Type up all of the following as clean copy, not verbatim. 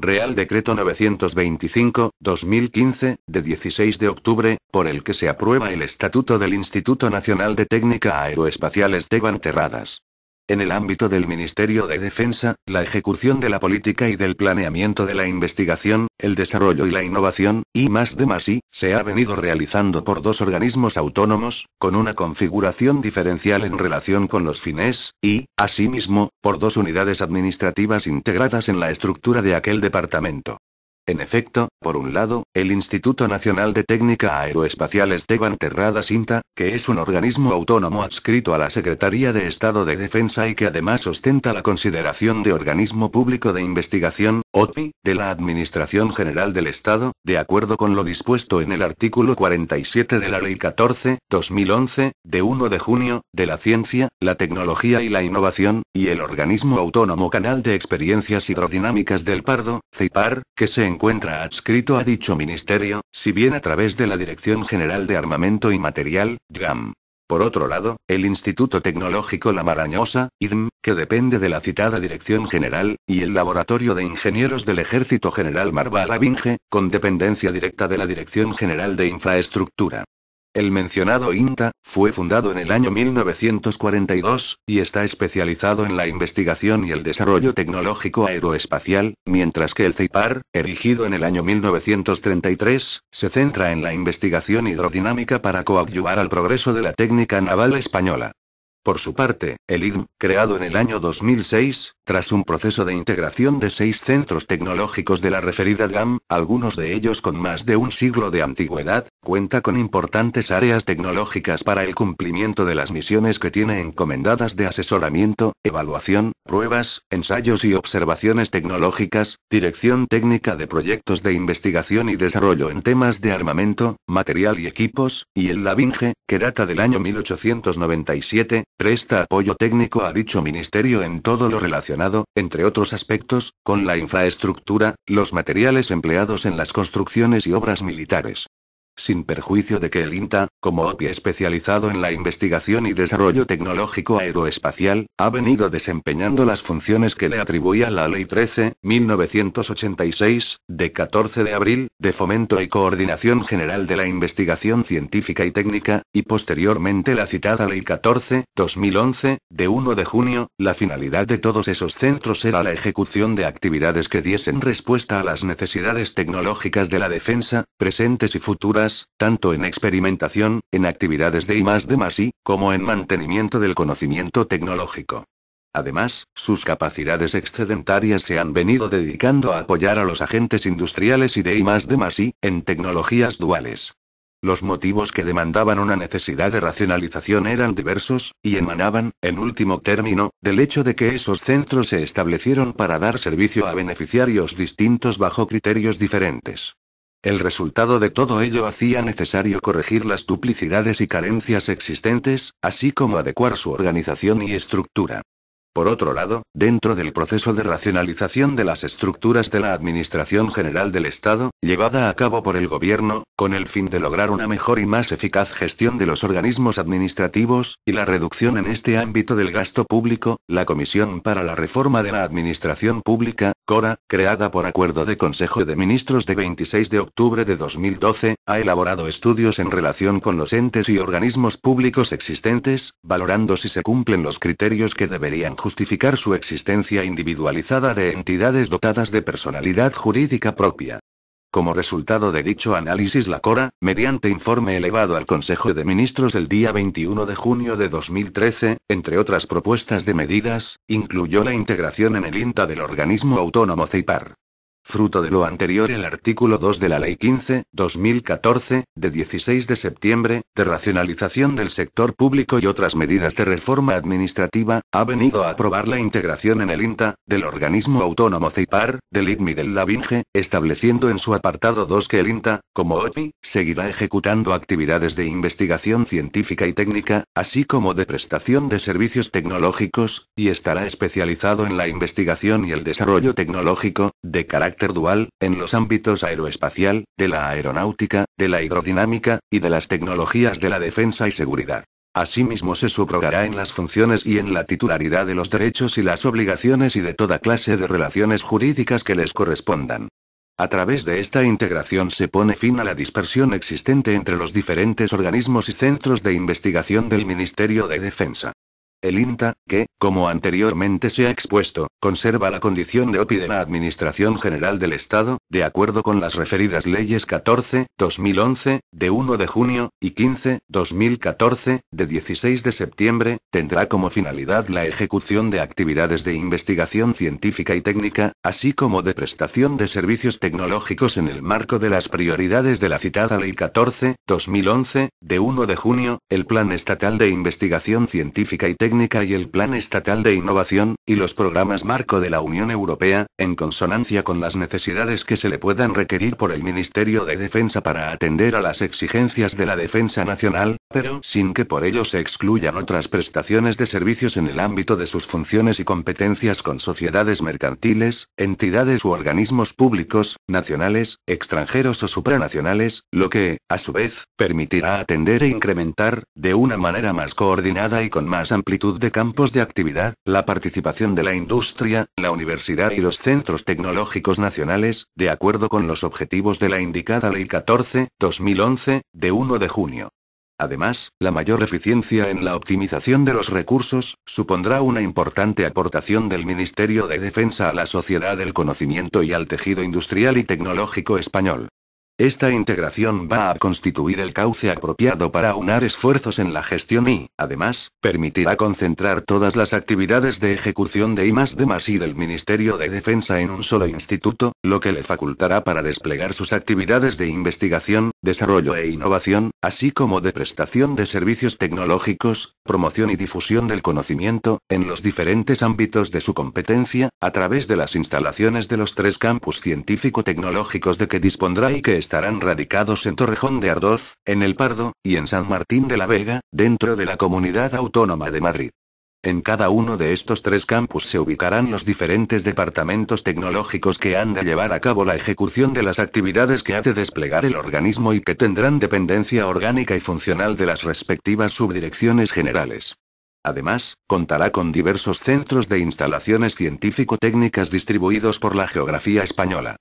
Real Decreto 925/2015, de 16 de octubre, por el que se aprueba el Estatuto del Instituto Nacional de Técnica Aeroespacial Esteban Terradas. En el ámbito del Ministerio de Defensa, la ejecución de la política y del planeamiento de la investigación, el desarrollo y la innovación, I+D+I, se ha venido realizando por dos organismos autónomos, con una configuración diferencial en relación con los fines, y, asimismo, por dos unidades administrativas integradas en la estructura de aquel departamento. En efecto, por un lado, el Instituto Nacional de Técnica Aeroespacial Esteban Terradas INTA, que es un organismo autónomo adscrito a la Secretaría de Estado de Defensa y que además ostenta la consideración de organismo público de investigación, OTPI, de la Administración General del Estado, de acuerdo con lo dispuesto en el artículo 47 de la Ley 14/2011, de 1 de junio, de la Ciencia, la Tecnología y la Innovación, y el organismo autónomo Canal de Experiencias Hidrodinámicas del Pardo, CEIPAR, que se encuentra adscrito a dicho ministerio, si bien a través de la Dirección General de Armamento y Material, DGAM. Por otro lado, el Instituto Tecnológico La Marañosa, IDM, que depende de la citada Dirección General, y el Laboratorio de Ingenieros del Ejército General Marva Alavinge, con dependencia directa de la Dirección General de Infraestructura. El mencionado INTA, fue fundado en el año 1942, y está especializado en la investigación y el desarrollo tecnológico aeroespacial, mientras que el CEIPAR, erigido en el año 1933, se centra en la investigación hidrodinámica para coadyuvar al progreso de la técnica naval española. Por su parte, el IDM, creado en el año 2006, tras un proceso de integración de 6 centros tecnológicos de la referida GAM, algunos de ellos con más de un siglo de antigüedad, cuenta con importantes áreas tecnológicas para el cumplimiento de las misiones que tiene encomendadas de asesoramiento, evaluación, pruebas, ensayos y observaciones tecnológicas, dirección técnica de proyectos de investigación y desarrollo en temas de armamento, material y equipos, y el LAVINGE, que data del año 1897, presta apoyo técnico a dicho ministerio en todo lo relacionado, entre otros aspectos, con la infraestructura, los materiales empleados en las construcciones y obras militares. Sin perjuicio de que el INTA, como OTPI especializado en la investigación y desarrollo tecnológico aeroespacial, ha venido desempeñando las funciones que le atribuía la Ley 13/1986, de 14 de abril, de fomento y coordinación general de la investigación científica y técnica, y posteriormente la citada Ley 14/2011, de 1 de junio, la finalidad de todos esos centros era la ejecución de actividades que diesen respuesta a las necesidades tecnológicas de la defensa, presentes y futuras, tanto en experimentación, en actividades de I+D+I, como en mantenimiento del conocimiento tecnológico. Además, sus capacidades excedentarias se han venido dedicando a apoyar a los agentes industriales y de I+D+I, en tecnologías duales. Los motivos que demandaban una necesidad de racionalización eran diversos, y emanaban, en último término, del hecho de que esos centros se establecieron para dar servicio a beneficiarios distintos bajo criterios diferentes. El resultado de todo ello hacía necesario corregir las duplicidades y carencias existentes, así como adecuar su organización y estructura. Por otro lado, dentro del proceso de racionalización de las estructuras de la Administración General del Estado, llevada a cabo por el Gobierno, con el fin de lograr una mejor y más eficaz gestión de los organismos administrativos, y la reducción en este ámbito del gasto público, la Comisión para la Reforma de la Administración Pública, CORA, creada por acuerdo de Consejo de Ministros de 26 de octubre de 2012, ha elaborado estudios en relación con los entes y organismos públicos existentes, valorando si se cumplen los criterios que deberían justificar su existencia individualizada de entidades dotadas de personalidad jurídica propia. Como resultado de dicho análisis, la CORA, mediante informe elevado al Consejo de Ministros el día 21 de junio de 2013, entre otras propuestas de medidas, incluyó la integración en el INTA del organismo autónomo CEIPAR. Fruto de lo anterior, el artículo 2 de la Ley 15/2014, de 16 de septiembre, de racionalización del sector público y otras medidas de reforma administrativa, ha venido a aprobar la integración en el INTA, del organismo autónomo CEIPAR, del IDM y del LAVINGE, estableciendo en su apartado 2 que el INTA, como OTPI, seguirá ejecutando actividades de investigación científica y técnica, así como de prestación de servicios tecnológicos, y estará especializado en la investigación y el desarrollo tecnológico, de carácter dual, en los ámbitos aeroespacial, de la aeronáutica, de la hidrodinámica, y de las tecnologías de la defensa y seguridad. Asimismo se subrogará en las funciones y en la titularidad de los derechos y las obligaciones y de toda clase de relaciones jurídicas que les correspondan. A través de esta integración se pone fin a la dispersión existente entre los diferentes organismos y centros de investigación del Ministerio de Defensa. El INTA, que, como anteriormente se ha expuesto, conserva la condición de OPI de la Administración General del Estado, de acuerdo con las referidas leyes 14/2011, de 1 de junio, y 15/2014, de 16 de septiembre, tendrá como finalidad la ejecución de actividades de investigación científica y técnica, así como de prestación de servicios tecnológicos en el marco de las prioridades de la citada Ley 14/2011, de 1 de junio, el Plan Estatal de Investigación Científica y Técnica y el Plan Estatal de Innovación, y los programas marco de la Unión Europea, en consonancia con las necesidades que se le puedan requerir por el Ministerio de Defensa para atender a las exigencias de la defensa nacional, pero sin que por ello se excluyan otras prestaciones de servicios en el ámbito de sus funciones y competencias con sociedades mercantiles, entidades u organismos públicos, nacionales, extranjeros o supranacionales, lo que, a su vez, permitirá atender e incrementar, de una manera más coordinada y con más amplitud de campos de actividad, la participación de la industria, la universidad y los centros tecnológicos nacionales, de acuerdo con los objetivos de la indicada Ley 14/2011, de 1 de junio. Además, la mayor eficiencia en la optimización de los recursos, supondrá una importante aportación del Ministerio de Defensa a la sociedad del conocimiento y al tejido industrial y tecnológico español. Esta integración va a constituir el cauce apropiado para aunar esfuerzos en la gestión y, además, permitirá concentrar todas las actividades de ejecución de I+D+I del Ministerio de Defensa en un solo instituto, lo que le facultará para desplegar sus actividades de investigación, desarrollo e innovación, así como de prestación de servicios tecnológicos, promoción y difusión del conocimiento, en los diferentes ámbitos de su competencia, a través de las instalaciones de los 3 campus científico-tecnológicos de que dispondrá y que estarán radicados en Torrejón de Ardoz, en El Pardo, y en San Martín de la Vega, dentro de la Comunidad Autónoma de Madrid. En cada uno de estos 3 campus se ubicarán los diferentes departamentos tecnológicos que han de llevar a cabo la ejecución de las actividades que ha de desplegar el organismo y que tendrán dependencia orgánica y funcional de las respectivas subdirecciones generales. Además, contará con diversos centros de instalaciones científico-técnicas distribuidos por la geografía española.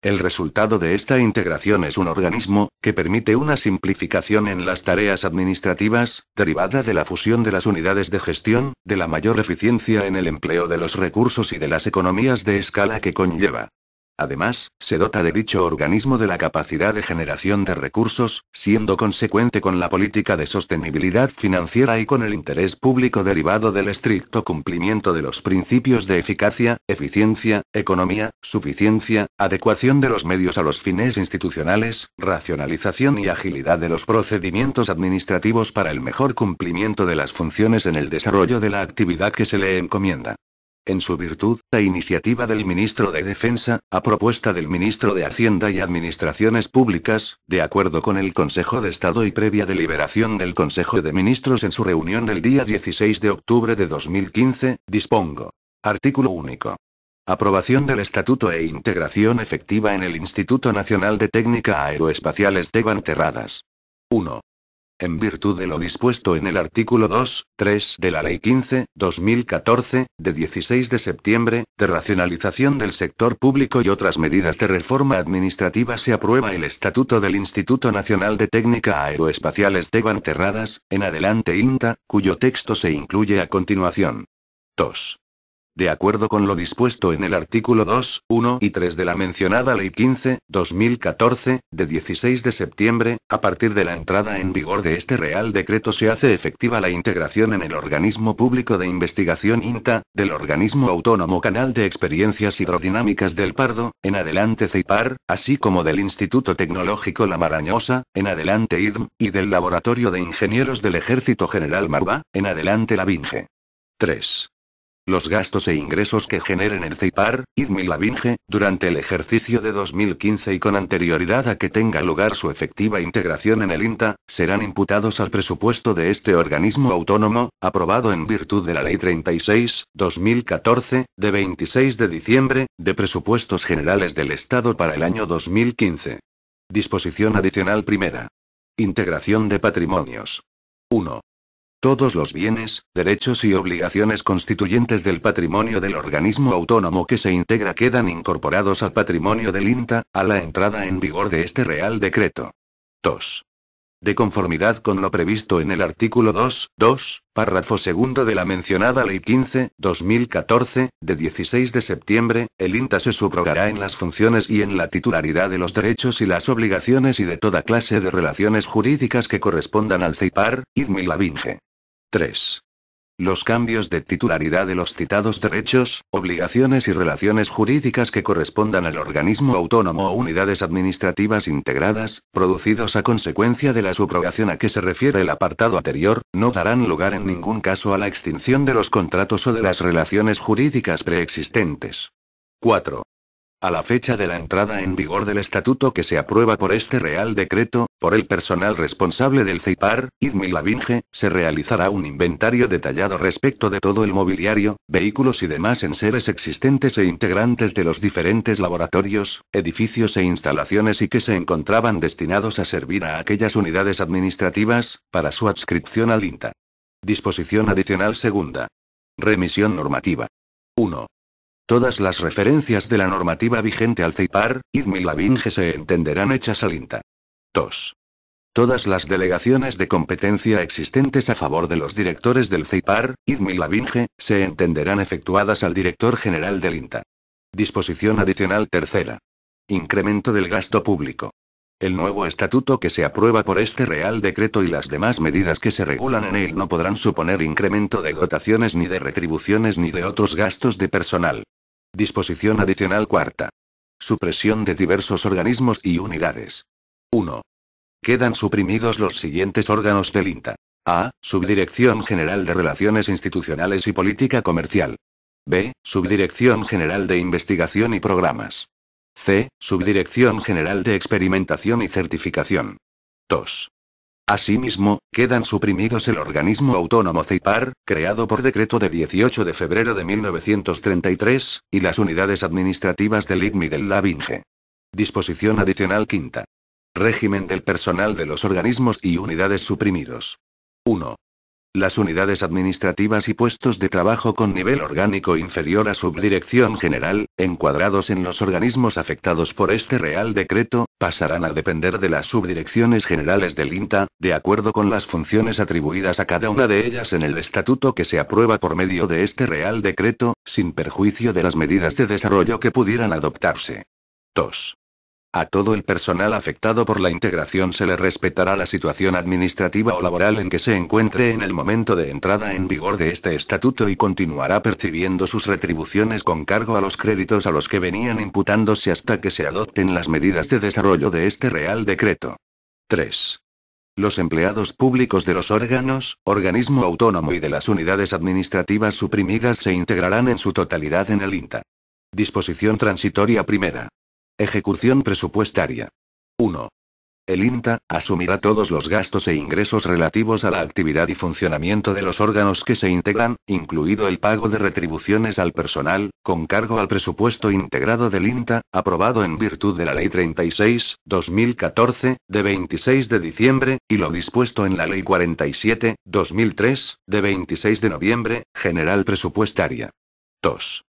El resultado de esta integración es un organismo, que permite una simplificación en las tareas administrativas, derivada de la fusión de las unidades de gestión, de la mayor eficiencia en el empleo de los recursos y de las economías de escala que conlleva. Además, se dota de dicho organismo de la capacidad de generación de recursos, siendo consecuente con la política de sostenibilidad financiera y con el interés público derivado del estricto cumplimiento de los principios de eficacia, eficiencia, economía, suficiencia, adecuación de los medios a los fines institucionales, racionalización y agilidad de los procedimientos administrativos para el mejor cumplimiento de las funciones en el desarrollo de la actividad que se le encomienda. En su virtud, a iniciativa del Ministro de Defensa, a propuesta del Ministro de Hacienda y Administraciones Públicas, de acuerdo con el Consejo de Estado y previa deliberación del Consejo de Ministros en su reunión del día 16 de octubre de 2015, dispongo. Artículo único. Aprobación del Estatuto e integración efectiva en el Instituto Nacional de Técnica Aeroespacial Esteban Terradas. 1. En virtud de lo dispuesto en el artículo 2.3 de la Ley 15/2014, de 16 de septiembre, de racionalización del sector público y otras medidas de reforma administrativa, se aprueba el Estatuto del Instituto Nacional de Técnica Aeroespacial Esteban Terradas, en adelante INTA, cuyo texto se incluye a continuación. 2. De acuerdo con lo dispuesto en el artículo 2, 1 y 3 de la mencionada Ley 15/2014, de 16 de septiembre, a partir de la entrada en vigor de este Real Decreto se hace efectiva la integración en el Organismo Público de Investigación INTA, del Organismo Autónomo Canal de Experiencias Hidrodinámicas del Pardo, en adelante CEIPAR, así como del Instituto Tecnológico La Marañosa, en adelante IDM, y del Laboratorio de Ingenieros del Ejército General Marva, en adelante la Binge. 3. Los gastos e ingresos que generen el CEIPAR, IDM y la Binge, durante el ejercicio de 2015 y con anterioridad a que tenga lugar su efectiva integración en el INTA, serán imputados al presupuesto de este organismo autónomo, aprobado en virtud de la Ley 36/2014, de 26 de diciembre, de Presupuestos Generales del Estado para el año 2015. Disposición adicional primera. Integración de patrimonios. 1. Todos los bienes, derechos y obligaciones constituyentes del patrimonio del organismo autónomo que se integra quedan incorporados al patrimonio del INTA, a la entrada en vigor de este Real Decreto. 2. De conformidad con lo previsto en el artículo 2, párrafo segundo de la mencionada Ley 15/2014, de 16 de septiembre, el INTA se subrogará en las funciones y en la titularidad de los derechos y las obligaciones y de toda clase de relaciones jurídicas que correspondan al CEIPAR, IDM y la BINGE. 3. Los cambios de titularidad de los citados derechos, obligaciones y relaciones jurídicas que correspondan al organismo autónomo o unidades administrativas integradas, producidos a consecuencia de la subrogación a que se refiere el apartado anterior, no darán lugar en ningún caso a la extinción de los contratos o de las relaciones jurídicas preexistentes. 4. A la fecha de la entrada en vigor del estatuto que se aprueba por este Real Decreto, por el personal responsable del CEIPAR, IDM y la BINGE, se realizará un inventario detallado respecto de todo el mobiliario, vehículos y demás enseres existentes e integrantes de los diferentes laboratorios, edificios e instalaciones y que se encontraban destinados a servir a aquellas unidades administrativas, para su adscripción al INTA. Disposición adicional segunda. Remisión normativa. 1. Todas las referencias de la normativa vigente al CEIPAR, IDM y la BINGE se entenderán hechas al INTA. 2. Todas las delegaciones de competencia existentes a favor de los directores del CEIPAR, IDM y la BINGE, se entenderán efectuadas al director general del INTA. Disposición adicional tercera. Incremento del gasto público. El nuevo estatuto que se aprueba por este Real Decreto y las demás medidas que se regulan en él no podrán suponer incremento de dotaciones ni de retribuciones ni de otros gastos de personal. Disposición adicional cuarta. Supresión de diversos organismos y unidades. 1. Quedan suprimidos los siguientes órganos del INTA. A. Subdirección General de Relaciones Institucionales y Política Comercial. B. Subdirección General de Investigación y Programas. C. Subdirección General de Experimentación y Certificación. 2. Asimismo, quedan suprimidos el organismo autónomo CEIPAR, creado por decreto de 18 de febrero de 1933, y las unidades administrativas del IDM y del la BINGE. Disposición adicional quinta. Régimen del personal de los organismos y unidades suprimidos. 1. Las unidades administrativas y puestos de trabajo con nivel orgánico inferior a subdirección general, encuadrados en los organismos afectados por este Real Decreto, pasarán a depender de las subdirecciones generales del INTA, de acuerdo con las funciones atribuidas a cada una de ellas en el estatuto que se aprueba por medio de este Real Decreto, sin perjuicio de las medidas de desarrollo que pudieran adoptarse. 2. A todo el personal afectado por la integración se le respetará la situación administrativa o laboral en que se encuentre en el momento de entrada en vigor de este estatuto y continuará percibiendo sus retribuciones con cargo a los créditos a los que venían imputándose hasta que se adopten las medidas de desarrollo de este Real Decreto. 3. Los empleados públicos de los órganos, organismo autónomo y de las unidades administrativas suprimidas se integrarán en su totalidad en el INTA. Disposición transitoria primera. Ejecución presupuestaria. 1. El INTA asumirá todos los gastos e ingresos relativos a la actividad y funcionamiento de los órganos que se integran, incluido el pago de retribuciones al personal, con cargo al presupuesto integrado del INTA, aprobado en virtud de la Ley 36/2014, de 26 de diciembre, y lo dispuesto en la Ley 47/2003, de 26 de noviembre, general presupuestaria. 2.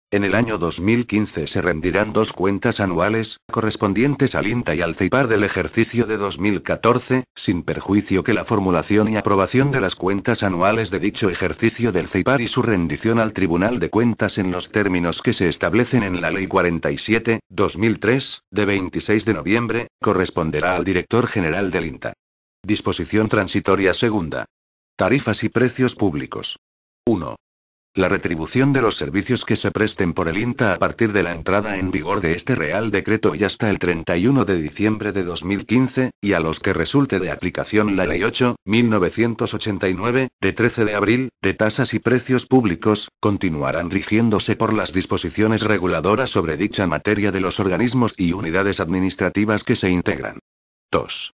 En el año 2015 se rendirán dos cuentas anuales, correspondientes al INTA y al CEIPAR del ejercicio de 2014, sin perjuicio que la formulación y aprobación de las cuentas anuales de dicho ejercicio del CEIPAR y su rendición al Tribunal de Cuentas en los términos que se establecen en la Ley 47/2003, de 26 de noviembre, corresponderá al Director General del INTA. Disposición transitoria segunda. Tarifas y precios públicos. 1. La retribución de los servicios que se presten por el INTA a partir de la entrada en vigor de este Real Decreto y hasta el 31 de diciembre de 2015, y a los que resulte de aplicación la Ley 8/1989, de 13 de abril, de tasas y precios públicos, continuarán rigiéndose por las disposiciones reguladoras sobre dicha materia de los organismos y unidades administrativas que se integran. 2.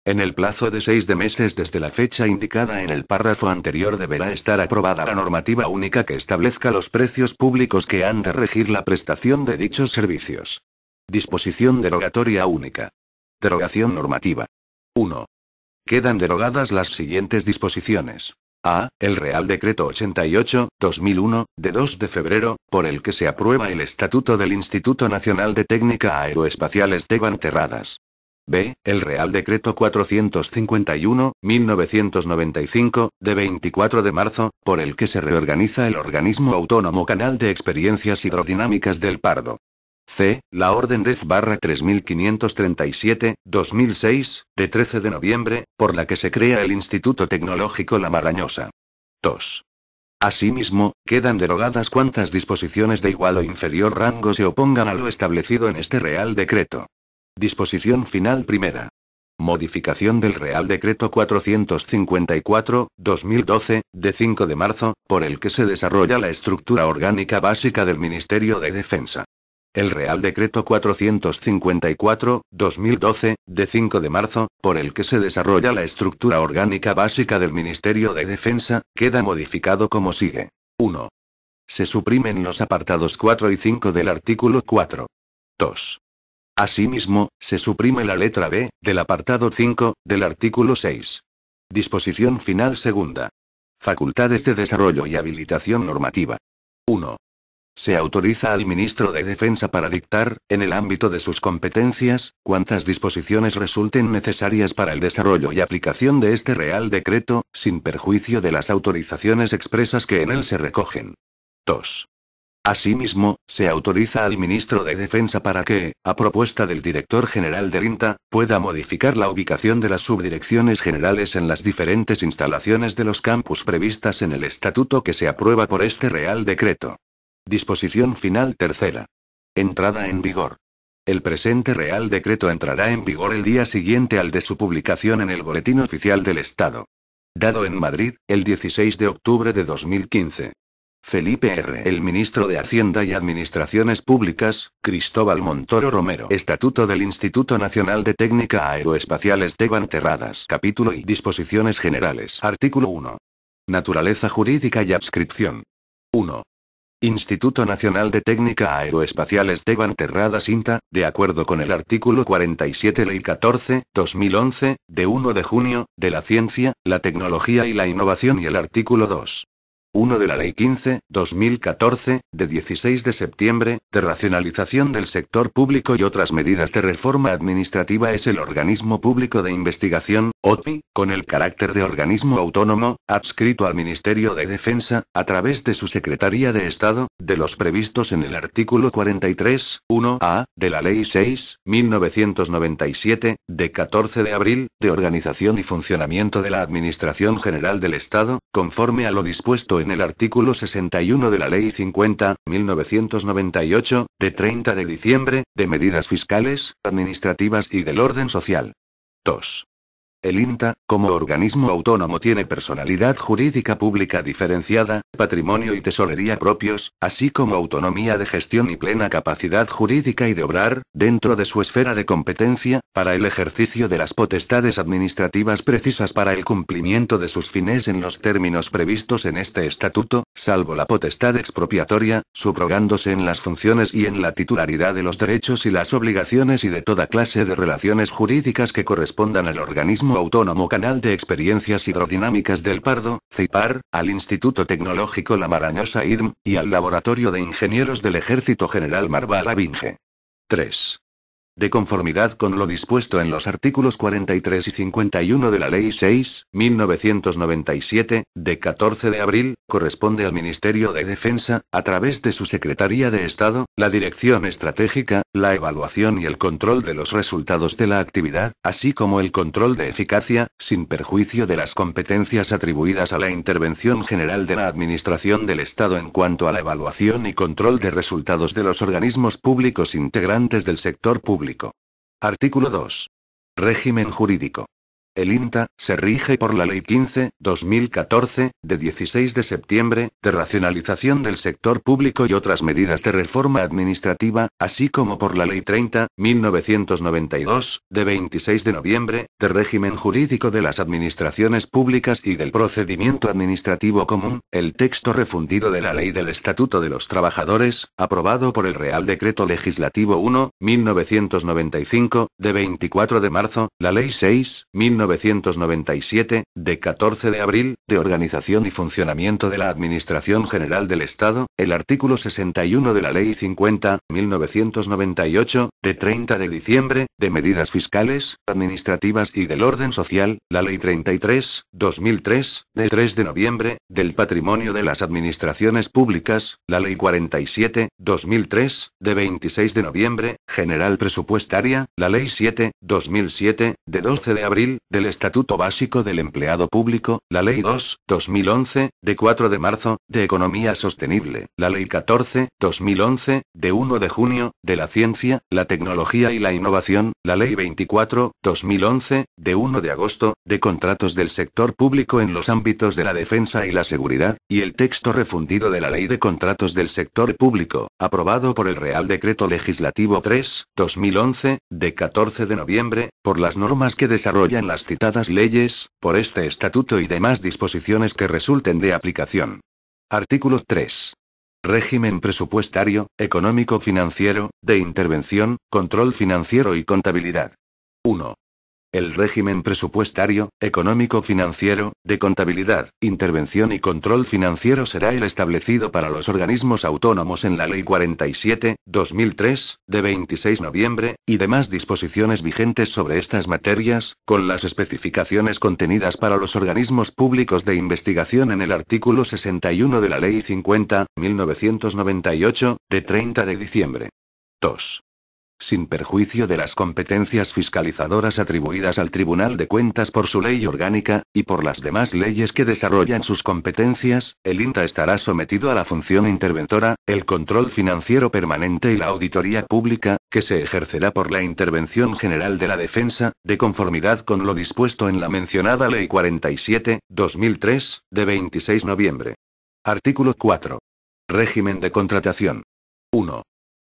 En el plazo de 6 meses desde la fecha indicada en el párrafo anterior deberá estar aprobada la normativa única que establezca los precios públicos que han de regir la prestación de dichos servicios. Disposición derogatoria única. Derogación normativa. 1. Quedan derogadas las siguientes disposiciones. A. El Real Decreto 88/2001, de 2 de febrero, por el que se aprueba el Estatuto del Instituto Nacional de Técnica Aeroespaciales Teguan-Terradas. B. El Real Decreto 451/1995, de 24 de marzo, por el que se reorganiza el Organismo Autónomo Canal de Experiencias Hidrodinámicas del Pardo. C. La Orden DEF/3537/2006, de 13 de noviembre, por la que se crea el Instituto Tecnológico La Marañosa. 2. Asimismo, quedan derogadas cuantas disposiciones de igual o inferior rango se opongan a lo establecido en este Real Decreto. Disposición final primera. Modificación del Real Decreto 454/2012, de 5 de marzo, por el que se desarrolla la estructura orgánica básica del Ministerio de Defensa. El Real Decreto 454/2012, de 5 de marzo, por el que se desarrolla la estructura orgánica básica del Ministerio de Defensa, queda modificado como sigue. 1. Se suprimen los apartados 4 y 5 del artículo 4. 2. Asimismo, se suprime la letra B, del apartado 5, del artículo 6. Disposición final segunda. Facultades de desarrollo y habilitación normativa. 1. Se autoriza al ministro de Defensa para dictar, en el ámbito de sus competencias, cuantas disposiciones resulten necesarias para el desarrollo y aplicación de este Real Decreto, sin perjuicio de las autorizaciones expresas que en él se recogen. 2. Asimismo, se autoriza al ministro de Defensa para que, a propuesta del director general del INTA, pueda modificar la ubicación de las subdirecciones generales en las diferentes instalaciones de los campus previstas en el estatuto que se aprueba por este Real Decreto. Disposición final tercera. Entrada en vigor. El presente Real Decreto entrará en vigor el día siguiente al de su publicación en el Boletín Oficial del Estado. Dado en Madrid, el 16 de octubre de 2015. Felipe R. El ministro de Hacienda y Administraciones Públicas, Cristóbal Montoro Romero. Estatuto del Instituto Nacional de Técnica Aeroespaciales Teguan-Terradas. Capítulo y disposiciones generales. Artículo 1. Naturaleza jurídica y adscripción. 1. Instituto Nacional de Técnica Aeroespaciales Teguan-Terradas INTA, de acuerdo con el artículo 47 Ley 14/2011, de 1 de junio, de la Ciencia, la Tecnología y la Innovación y el artículo 2. 1 de la Ley 15/2014, de 16 de septiembre, de racionalización del sector público y otras medidas de reforma administrativa es el organismo público de investigación, OTI, con el carácter de organismo autónomo, adscrito al Ministerio de Defensa, a través de su Secretaría de Estado, de los previstos en el artículo 43(1)(a), de la Ley 6/1997, de 14 de abril, de organización y funcionamiento de la Administración General del Estado, conforme a lo dispuesto en el artículo 61 de la Ley 50/1998, de 30 de diciembre, de medidas fiscales, administrativas y del orden social. 2. El INTA, como organismo autónomo, tiene personalidad jurídica pública diferenciada, patrimonio y tesorería propios, así como autonomía de gestión y plena capacidad jurídica y de obrar, dentro de su esfera de competencia, para el ejercicio de las potestades administrativas precisas para el cumplimiento de sus fines en los términos previstos en este estatuto, salvo la potestad expropiatoria, subrogándose en las funciones y en la titularidad de los derechos y las obligaciones y de toda clase de relaciones jurídicas que correspondan al organismo autónomo Canal de Experiencias Hidrodinámicas del Pardo, CEIPAR, al Instituto Tecnológico La Marañosa IDM, y al Laboratorio de Ingenieros del Ejército General Marval Avinge. 3. De conformidad con lo dispuesto en los artículos 43 y 51 de la Ley 6/1997, de 14 de abril, corresponde al Ministerio de Defensa, a través de su Secretaría de Estado, la dirección estratégica, la evaluación y el control de los resultados de la actividad, así como el control de eficacia, sin perjuicio de las competencias atribuidas a la Intervención General de la Administración del Estado en cuanto a la evaluación y control de resultados de los organismos públicos integrantes del sector público. Artículo 2. Régimen jurídico. El INTA se rige por la Ley 15/2014, de 16 de septiembre, de racionalización del sector público y otras medidas de reforma administrativa, así como por la Ley 30/1992, de 26 de noviembre, de régimen jurídico de las administraciones públicas y del procedimiento administrativo común, el texto refundido de la Ley del Estatuto de los Trabajadores, aprobado por el Real Decreto Legislativo 1/1995, de 24 de marzo, la Ley 6/1997, 1997, de 14 de abril, de organización y funcionamiento de la Administración General del Estado, el artículo 61 de la Ley 50, 1998, de 30 de diciembre, de medidas fiscales, administrativas y del orden social, la Ley 33, 2003, de 3 de noviembre, del patrimonio de las administraciones públicas, la Ley 47, 2003, de 26 de noviembre, general presupuestaria, la Ley 7, 2007, de 12 de abril, del Estatuto Básico del Empleado Público, la Ley 2, 2011, de 4 de marzo, de Economía Sostenible, la Ley 14, 2011, de 1 de junio, de la Ciencia, la Tecnología y la Innovación, la Ley 24, 2011, de 1 de agosto, de Contratos del Sector Público en los ámbitos de la defensa y la seguridad, y el texto refundido de la Ley de Contratos del Sector Público, aprobado por el Real Decreto Legislativo 3, 2011, de 14 de noviembre, por las normas que desarrollan las citadas leyes, por este estatuto y demás disposiciones que resulten de aplicación. Artículo 3. Régimen presupuestario, económico-financiero, de intervención, control financiero y contabilidad. 1. El régimen presupuestario, económico-financiero, de contabilidad, intervención y control financiero será el establecido para los organismos autónomos en la Ley 47, 2003, de 26 de noviembre, y demás disposiciones vigentes sobre estas materias, con las especificaciones contenidas para los organismos públicos de investigación en el artículo 61 de la Ley 50, 1998, de 30 de diciembre. 2. Sin perjuicio de las competencias fiscalizadoras atribuidas al Tribunal de Cuentas por su ley orgánica, y por las demás leyes que desarrollan sus competencias, el INTA estará sometido a la función interventora, el control financiero permanente y la auditoría pública, que se ejercerá por la Intervención General de la Defensa, de conformidad con lo dispuesto en la mencionada Ley 47, 2003, de 26 de noviembre. Artículo 4. Régimen de contratación. 1.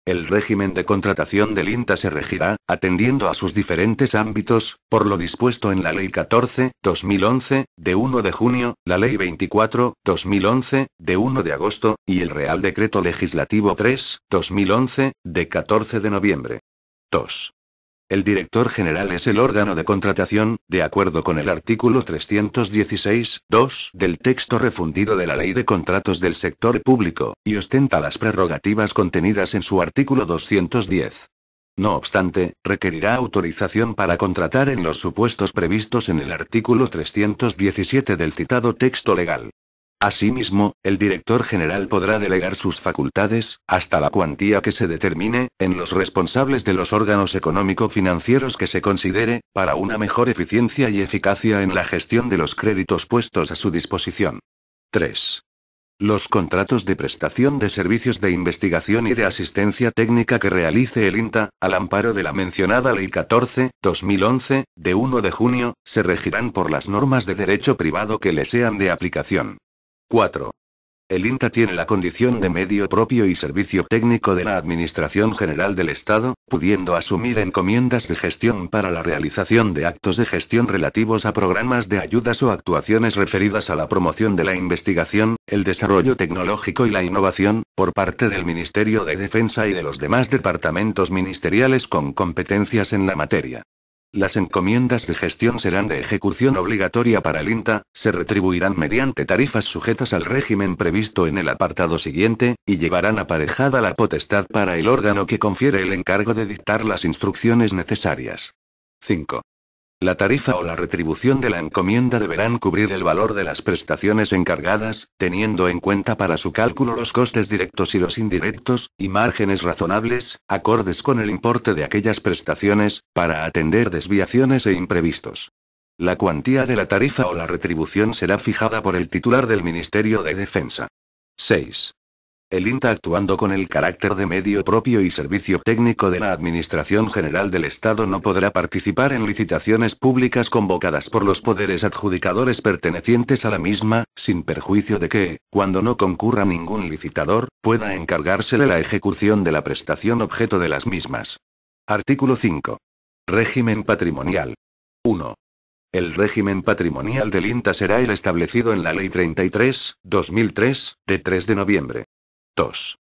El régimen de contratación del INTA se regirá, atendiendo a sus diferentes ámbitos, por lo dispuesto en la Ley 14, 2011, de 1 de junio, la Ley 24, 2011, de 1 de agosto, y el Real Decreto Legislativo 3, 2011, de 14 de noviembre. 2. El director general es el órgano de contratación, de acuerdo con el artículo 316, 2 del texto refundido de la Ley de Contratos del Sector Público, y ostenta las prerrogativas contenidas en su artículo 210. No obstante, requerirá autorización para contratar en los supuestos previstos en el artículo 317 del citado texto legal. Asimismo, el director general podrá delegar sus facultades, hasta la cuantía que se determine, en los responsables de los órganos económico-financieros que se considere, para una mejor eficiencia y eficacia en la gestión de los créditos puestos a su disposición. 3. Los contratos de prestación de servicios de investigación y de asistencia técnica que realice el INTA, al amparo de la mencionada Ley 14, 2011, de 1 de junio, se regirán por las normas de derecho privado que le sean de aplicación. 4. El INTA tiene la condición de medio propio y servicio técnico de la Administración General del Estado, pudiendo asumir encomiendas de gestión para la realización de actos de gestión relativos a programas de ayudas o actuaciones referidas a la promoción de la investigación, el desarrollo tecnológico y la innovación, por parte del Ministerio de Defensa y de los demás departamentos ministeriales con competencias en la materia. Las encomiendas de gestión serán de ejecución obligatoria para el INTA, se retribuirán mediante tarifas sujetas al régimen previsto en el apartado siguiente, y llevarán aparejada la potestad para el órgano que confiere el encargo de dictar las instrucciones necesarias. 5. La tarifa o la retribución de la encomienda deberán cubrir el valor de las prestaciones encargadas, teniendo en cuenta para su cálculo los costes directos y los indirectos, y márgenes razonables, acordes con el importe de aquellas prestaciones, para atender desviaciones e imprevistos. La cuantía de la tarifa o la retribución será fijada por el titular del Ministerio de Defensa. 6. El INTA, actuando con el carácter de medio propio y servicio técnico de la Administración General del Estado, no podrá participar en licitaciones públicas convocadas por los poderes adjudicadores pertenecientes a la misma, sin perjuicio de que, cuando no concurra ningún licitador, pueda encargársele la ejecución de la prestación objeto de las mismas. Artículo 5. Régimen patrimonial. 1. El régimen patrimonial del INTA será el establecido en la Ley 33, 2003, de 3 de noviembre. 2.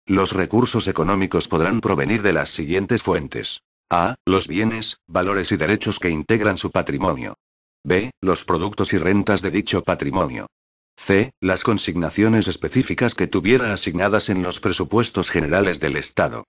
Los recursos económicos podrán provenir de las siguientes fuentes. A. Los bienes, valores y derechos que integran su patrimonio. B. Los productos y rentas de dicho patrimonio. C. Las consignaciones específicas que tuviera asignadas en los presupuestos generales del Estado.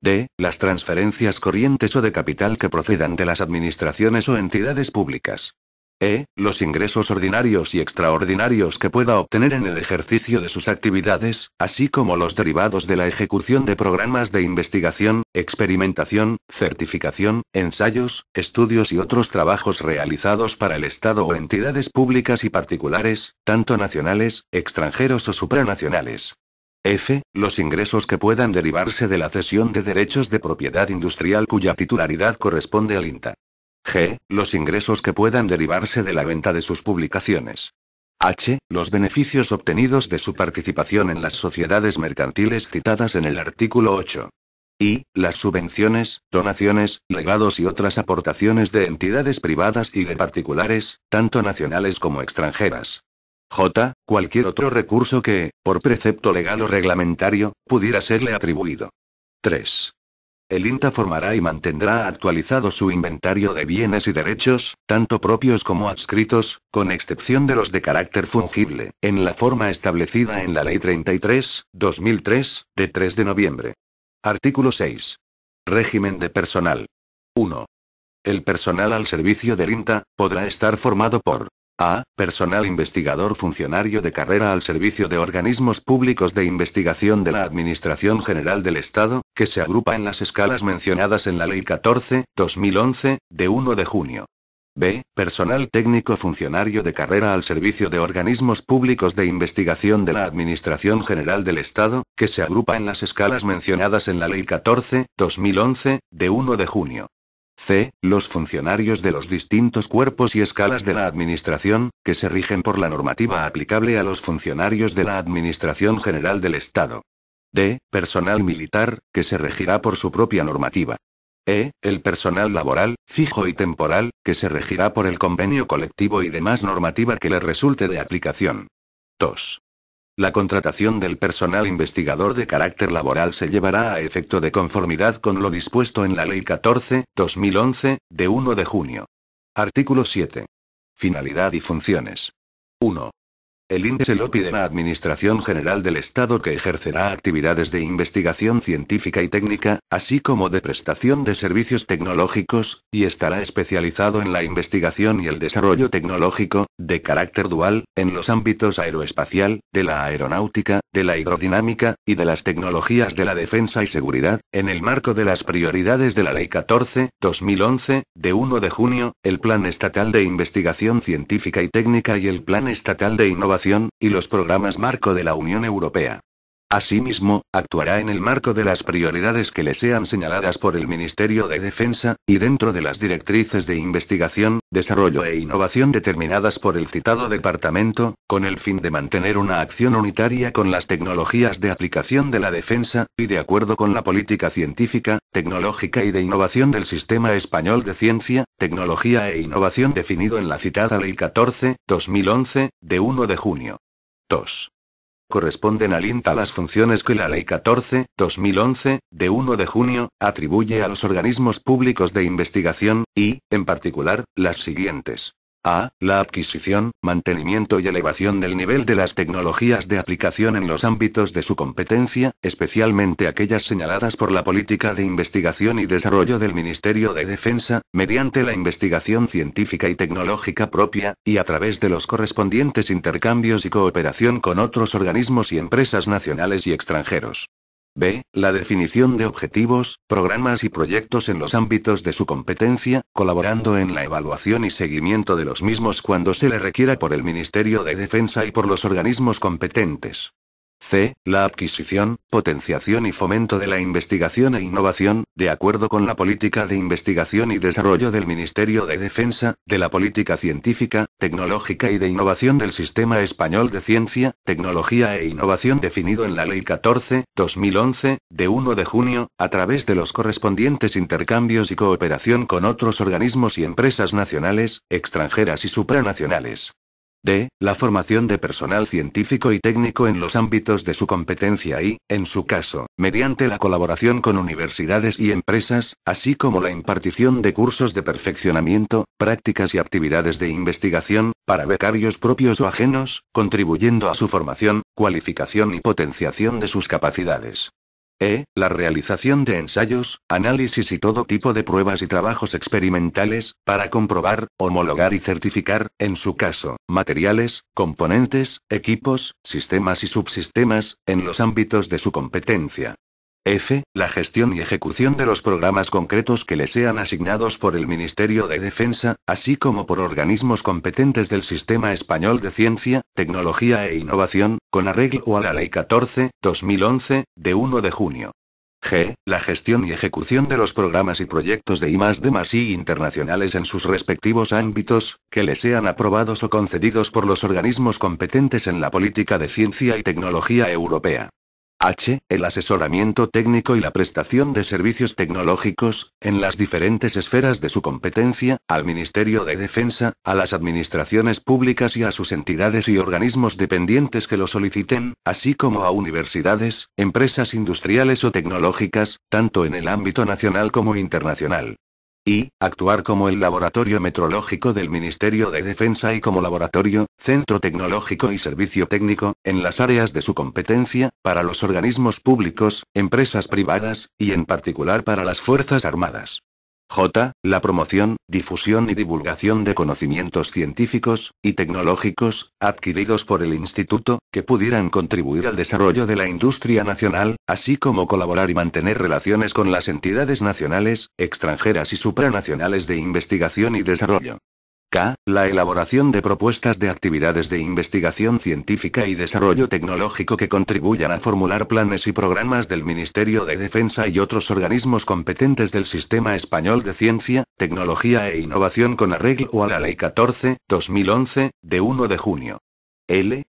D. Las transferencias corrientes o de capital que procedan de las administraciones o entidades públicas. E. Los ingresos ordinarios y extraordinarios que pueda obtener en el ejercicio de sus actividades, así como los derivados de la ejecución de programas de investigación, experimentación, certificación, ensayos, estudios y otros trabajos realizados para el Estado o entidades públicas y particulares, tanto nacionales, extranjeros o supranacionales. F. Los ingresos que puedan derivarse de la cesión de derechos de propiedad industrial cuya titularidad corresponde al INTA. G. Los ingresos que puedan derivarse de la venta de sus publicaciones. H. Los beneficios obtenidos de su participación en las sociedades mercantiles citadas en el artículo 8. I. Las subvenciones, donaciones, legados y otras aportaciones de entidades privadas y de particulares, tanto nacionales como extranjeras. J. Cualquier otro recurso que, por precepto legal o reglamentario, pudiera serle atribuido. 3. El INTA formará y mantendrá actualizado su inventario de bienes y derechos, tanto propios como adscritos, con excepción de los de carácter fungible, en la forma establecida en la Ley 33/2003, de 3 de noviembre. Artículo 6. Régimen de personal. 1. El personal al servicio del INTA podrá estar formado por A. Personal investigador funcionario de carrera al servicio de organismos públicos de investigación de la Administración General del Estado, que se agrupa en las escalas mencionadas en la Ley 14/2011, de 1 de junio. B. Personal técnico funcionario de carrera al servicio de organismos públicos de investigación de la Administración General del Estado, que se agrupa en las escalas mencionadas en la Ley 14/2011, de 1 de junio. C. Los funcionarios de los distintos cuerpos y escalas de la Administración, que se rigen por la normativa aplicable a los funcionarios de la Administración General del Estado. D. Personal militar, que se regirá por su propia normativa. E. El personal laboral, fijo y temporal, que se regirá por el convenio colectivo y demás normativa que le resulte de aplicación. 2. La contratación del personal investigador de carácter laboral se llevará a efecto de conformidad con lo dispuesto en la Ley 14/2011, de 1 de junio. Artículo 7. Finalidad y funciones. 1. El INTA es el OPI de la Administración General del Estado que ejercerá actividades de investigación científica y técnica, así como de prestación de servicios tecnológicos, y estará especializado en la investigación y el desarrollo tecnológico, de carácter dual, en los ámbitos aeroespacial, de la aeronáutica, de la hidrodinámica, y de las tecnologías de la defensa y seguridad, en el marco de las prioridades de la Ley 14/2011, de 1 de junio, el Plan Estatal de Investigación Científica y Técnica y el Plan Estatal de Innovación, y los programas marco de la Unión Europea. Asimismo, actuará en el marco de las prioridades que le sean señaladas por el Ministerio de Defensa, y dentro de las directrices de investigación, desarrollo e innovación determinadas por el citado departamento, con el fin de mantener una acción unitaria con las tecnologías de aplicación de la defensa, y de acuerdo con la política científica, tecnológica y de innovación del Sistema Español de Ciencia, Tecnología e Innovación definido en la citada Ley 14/2011, de 1 de junio. 2. Corresponden al INTA las funciones que la Ley 14/2011, de 1 de junio, atribuye a los organismos públicos de investigación, y, en particular, las siguientes. A. La adquisición, mantenimiento y elevación del nivel de las tecnologías de aplicación en los ámbitos de su competencia, especialmente aquellas señaladas por la política de investigación y desarrollo del Ministerio de Defensa, mediante la investigación científica y tecnológica propia, y a través de los correspondientes intercambios y cooperación con otros organismos y empresas nacionales y extranjeros. B. La definición de objetivos, programas y proyectos en los ámbitos de su competencia, colaborando en la evaluación y seguimiento de los mismos cuando se le requiera por el Ministerio de Defensa y por los organismos competentes. C. La adquisición, potenciación y fomento de la investigación e innovación, de acuerdo con la política de investigación y desarrollo del Ministerio de Defensa, de la política científica, tecnológica y de innovación del Sistema Español de Ciencia, Tecnología e Innovación definido en la Ley 14/2011, de 1 de junio, a través de los correspondientes intercambios y cooperación con otros organismos y empresas nacionales, extranjeras y supranacionales. D. La formación de personal científico y técnico en los ámbitos de su competencia y, en su caso, mediante la colaboración con universidades y empresas, así como la impartición de cursos de perfeccionamiento, prácticas y actividades de investigación, para becarios propios o ajenos, contribuyendo a su formación, cualificación y potenciación de sus capacidades. La realización de ensayos, análisis y todo tipo de pruebas y trabajos experimentales, para comprobar, homologar y certificar, en su caso, materiales, componentes, equipos, sistemas y subsistemas, en los ámbitos de su competencia. La gestión y ejecución de los programas concretos que le sean asignados por el Ministerio de Defensa, así como por organismos competentes del Sistema Español de Ciencia, Tecnología e Innovación, con arreglo a la Ley 14/2011, de 1 de junio. La gestión y ejecución de los programas y proyectos de I+D+I internacionales en sus respectivos ámbitos, que le sean aprobados o concedidos por los organismos competentes en la política de ciencia y tecnología europea. El asesoramiento técnico y la prestación de servicios tecnológicos, en las diferentes esferas de su competencia, al Ministerio de Defensa, a las administraciones públicas y a sus entidades y organismos dependientes que lo soliciten, así como a universidades, empresas industriales o tecnológicas, tanto en el ámbito nacional como internacional. Actuar como el laboratorio metrológico del Ministerio de Defensa y como laboratorio, centro tecnológico y servicio técnico, en las áreas de su competencia, para los organismos públicos, empresas privadas, y en particular para las Fuerzas Armadas. La promoción, difusión y divulgación de conocimientos científicos y tecnológicos, adquiridos por el Instituto, que pudieran contribuir al desarrollo de la industria nacional, así como colaborar y mantener relaciones con las entidades nacionales, extranjeras y supranacionales de investigación y desarrollo. La elaboración de propuestas de actividades de investigación científica y desarrollo tecnológico que contribuyan a formular planes y programas del Ministerio de Defensa y otros organismos competentes del Sistema Español de Ciencia, Tecnología e Innovación con arreglo a la Ley 14/2011, de 1 de junio.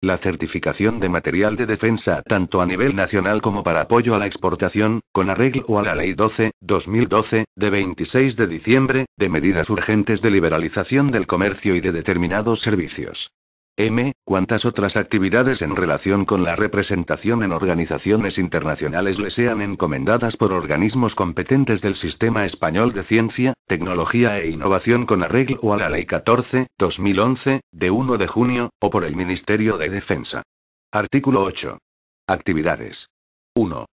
La certificación de material de defensa tanto a nivel nacional como para apoyo a la exportación, con arreglo a la Ley 12/2012, de 26 de diciembre, de medidas urgentes de liberalización del comercio y de determinados servicios. Cuantas otras actividades en relación con la representación en organizaciones internacionales le sean encomendadas por organismos competentes del Sistema Español de Ciencia, Tecnología e Innovación con arreglo a la Ley 14/2011, de 1 de junio, o por el Ministerio de Defensa. Artículo 8. Actividades. 1.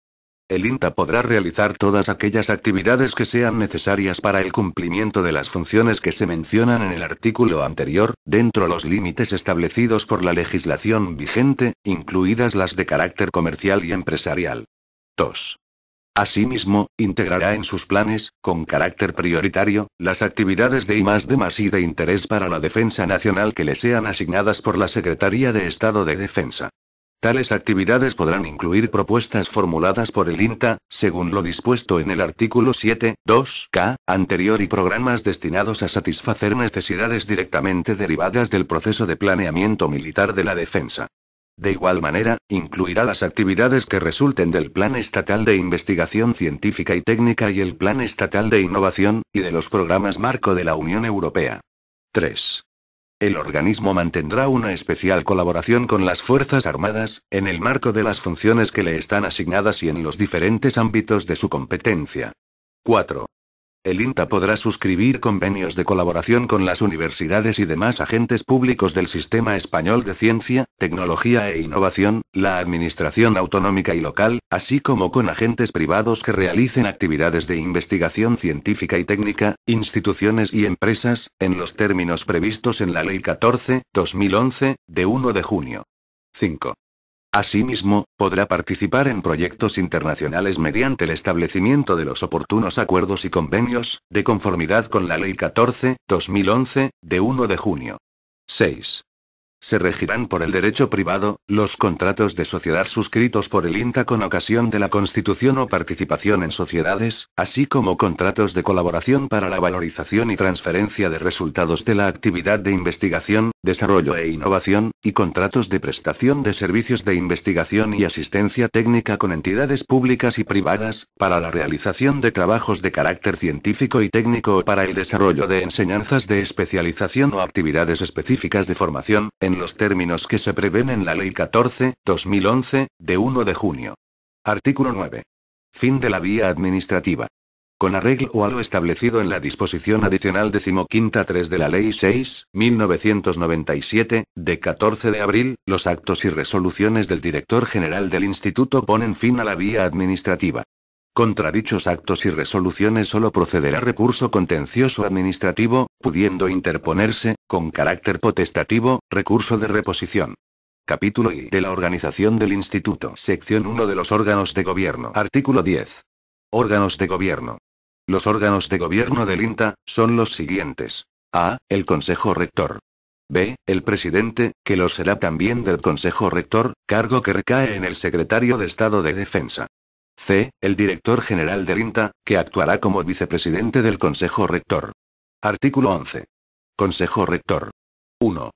El INTA podrá realizar todas aquellas actividades que sean necesarias para el cumplimiento de las funciones que se mencionan en el artículo anterior, dentro los límites establecidos por la legislación vigente, incluidas las de carácter comercial y empresarial. 2. Asimismo, integrará en sus planes, con carácter prioritario, las actividades de I+D+I de interés para la defensa nacional que le sean asignadas por la Secretaría de Estado de Defensa. Tales actividades podrán incluir propuestas formuladas por el INTA, según lo dispuesto en el artículo 7.2k anterior y programas destinados a satisfacer necesidades directamente derivadas del proceso de planeamiento militar de la defensa. De igual manera, incluirá las actividades que resulten del Plan Estatal de Investigación Científica y Técnica y el Plan Estatal de Innovación, y de los programas marco de la Unión Europea. 3. El organismo mantendrá una especial colaboración con las Fuerzas Armadas, en el marco de las funciones que le están asignadas y en los diferentes ámbitos de su competencia. 4. El INTA podrá suscribir convenios de colaboración con las universidades y demás agentes públicos del Sistema Español de Ciencia, Tecnología e Innovación, la Administración Autonómica y Local, así como con agentes privados que realicen actividades de investigación científica y técnica, instituciones y empresas, en los términos previstos en la Ley 14/2011, de 1 de junio. 5. Asimismo, podrá participar en proyectos internacionales mediante el establecimiento de los oportunos acuerdos y convenios, de conformidad con la Ley 14/2011, de 1 de junio. 6. Se regirán por el derecho privado, los contratos de sociedad suscritos por el INTA con ocasión de la constitución o participación en sociedades, así como contratos de colaboración para la valorización y transferencia de resultados de la actividad de investigación, desarrollo e innovación, y contratos de prestación de servicios de investigación y asistencia técnica con entidades públicas y privadas, para la realización de trabajos de carácter científico y técnico o para el desarrollo de enseñanzas de especialización o actividades específicas de formación, en los términos que se prevén en la Ley 14/2011, de 1 de junio. Artículo 9. Fin de la vía administrativa. Con arreglo a lo establecido en la disposición adicional 15-3 de la Ley 6/1997, de 14 de abril, los actos y resoluciones del director general del Instituto ponen fin a la vía administrativa. Contra dichos actos y resoluciones solo procederá recurso contencioso administrativo, pudiendo interponerse, con carácter potestativo, recurso de reposición. Capítulo I de la organización del Instituto. Sección 1 de los órganos de gobierno. Artículo 10. Órganos de gobierno. Los órganos de gobierno del INTA son los siguientes. A. El Consejo Rector. B. El presidente, que lo será también del Consejo Rector, cargo que recae en el Secretario de Estado de Defensa. C. El director general del INTA, que actuará como vicepresidente del Consejo Rector. Artículo 11. Consejo Rector. 1.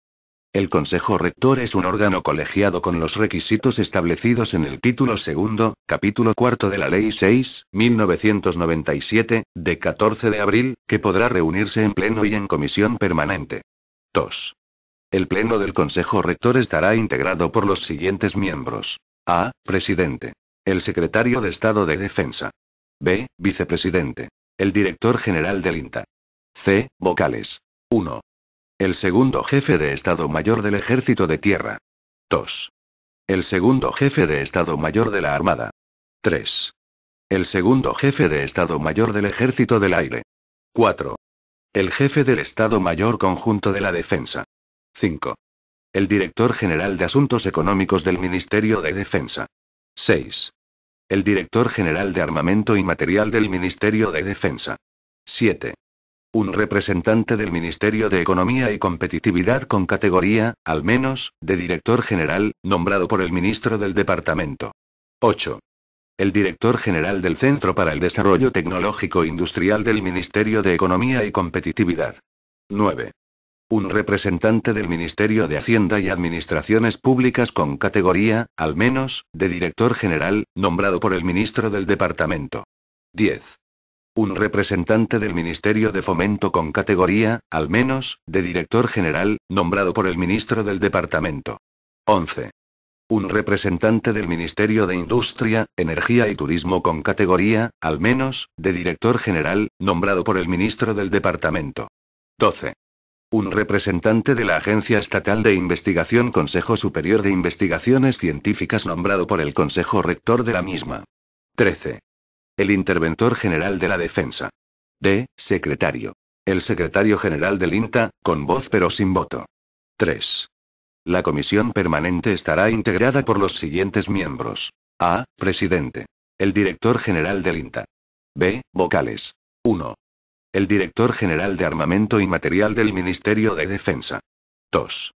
El Consejo Rector es un órgano colegiado con los requisitos establecidos en el título segundo, capítulo cuarto de la Ley 6/1997, de 14 de abril, que podrá reunirse en pleno y en comisión permanente. 2. El pleno del Consejo Rector estará integrado por los siguientes miembros. A. Presidente. El secretario de Estado de Defensa. B. Vicepresidente. El director general del INTA. C. Vocales. 1. El segundo jefe de Estado Mayor del Ejército de Tierra. 2. El segundo jefe de Estado Mayor de la Armada. 3. El segundo jefe de Estado Mayor del Ejército del Aire. 4. El jefe del Estado Mayor Conjunto de la Defensa. 5. El director general de Asuntos Económicos del Ministerio de Defensa. 6. El director general de Armamento y Material del Ministerio de Defensa. 7. Un representante del Ministerio de Economía y Competitividad con categoría, al menos, de director general, nombrado por el ministro del departamento. 8. El director general del Centro para el Desarrollo Tecnológico Industrial del Ministerio de Economía y Competitividad. 9. Un representante del Ministerio de Hacienda y Administraciones Públicas con categoría, al menos, de director general, nombrado por el ministro del departamento. 10. Un representante del Ministerio de Fomento con categoría, al menos, de director general, nombrado por el ministro del departamento. 11. Un representante del Ministerio de Industria, Energía y Turismo con categoría, al menos, de director general, nombrado por el ministro del departamento. 12. Un representante de la Agencia Estatal de Investigación Consejo Superior de Investigaciones Científicas nombrado por el Consejo Rector de la misma. 13. El Interventor General de la Defensa. D. Secretario. El Secretario General del INTA, con voz pero sin voto. 3. La Comisión Permanente estará integrada por los siguientes miembros. A. Presidente. El Director General del INTA. B. Vocales. 1. El Director General de Armamento y Material del Ministerio de Defensa. 2.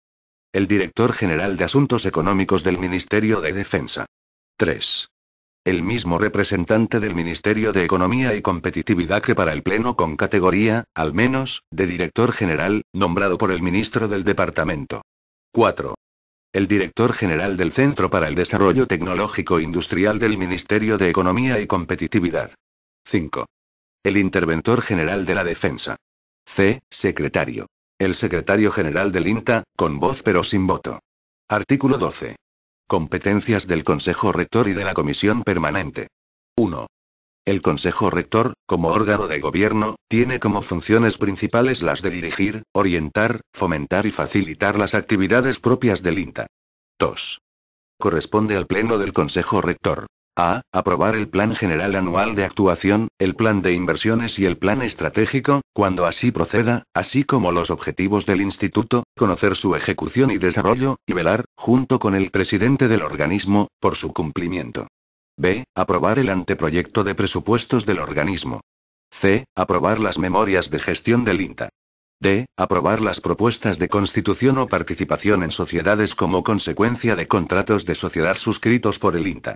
El Director General de Asuntos Económicos del Ministerio de Defensa. 3. El mismo representante del Ministerio de Economía y Competitividad que para el Pleno con categoría, al menos, de director general, nombrado por el ministro del departamento. 4. El director general del Centro para el Desarrollo Tecnológico Industrial del Ministerio de Economía y Competitividad. 5. El interventor general de la Defensa. C. Secretario. El secretario general del INTA, con voz pero sin voto. Artículo 12. Competencias del Consejo Rector y de la Comisión Permanente. 1. El Consejo Rector, como órgano de gobierno, tiene como funciones principales las de dirigir, orientar, fomentar y facilitar las actividades propias del INTA. 2. Corresponde al Pleno del Consejo Rector. A. Aprobar el Plan General Anual de Actuación, el Plan de Inversiones y el Plan Estratégico, cuando así proceda, así como los objetivos del Instituto, conocer su ejecución y desarrollo, y velar, junto con el presidente del organismo, por su cumplimiento. B. Aprobar el anteproyecto de presupuestos del organismo. C. Aprobar las memorias de gestión del INTA. D. Aprobar las propuestas de constitución o participación en sociedades como consecuencia de contratos de sociedad suscritos por el INTA.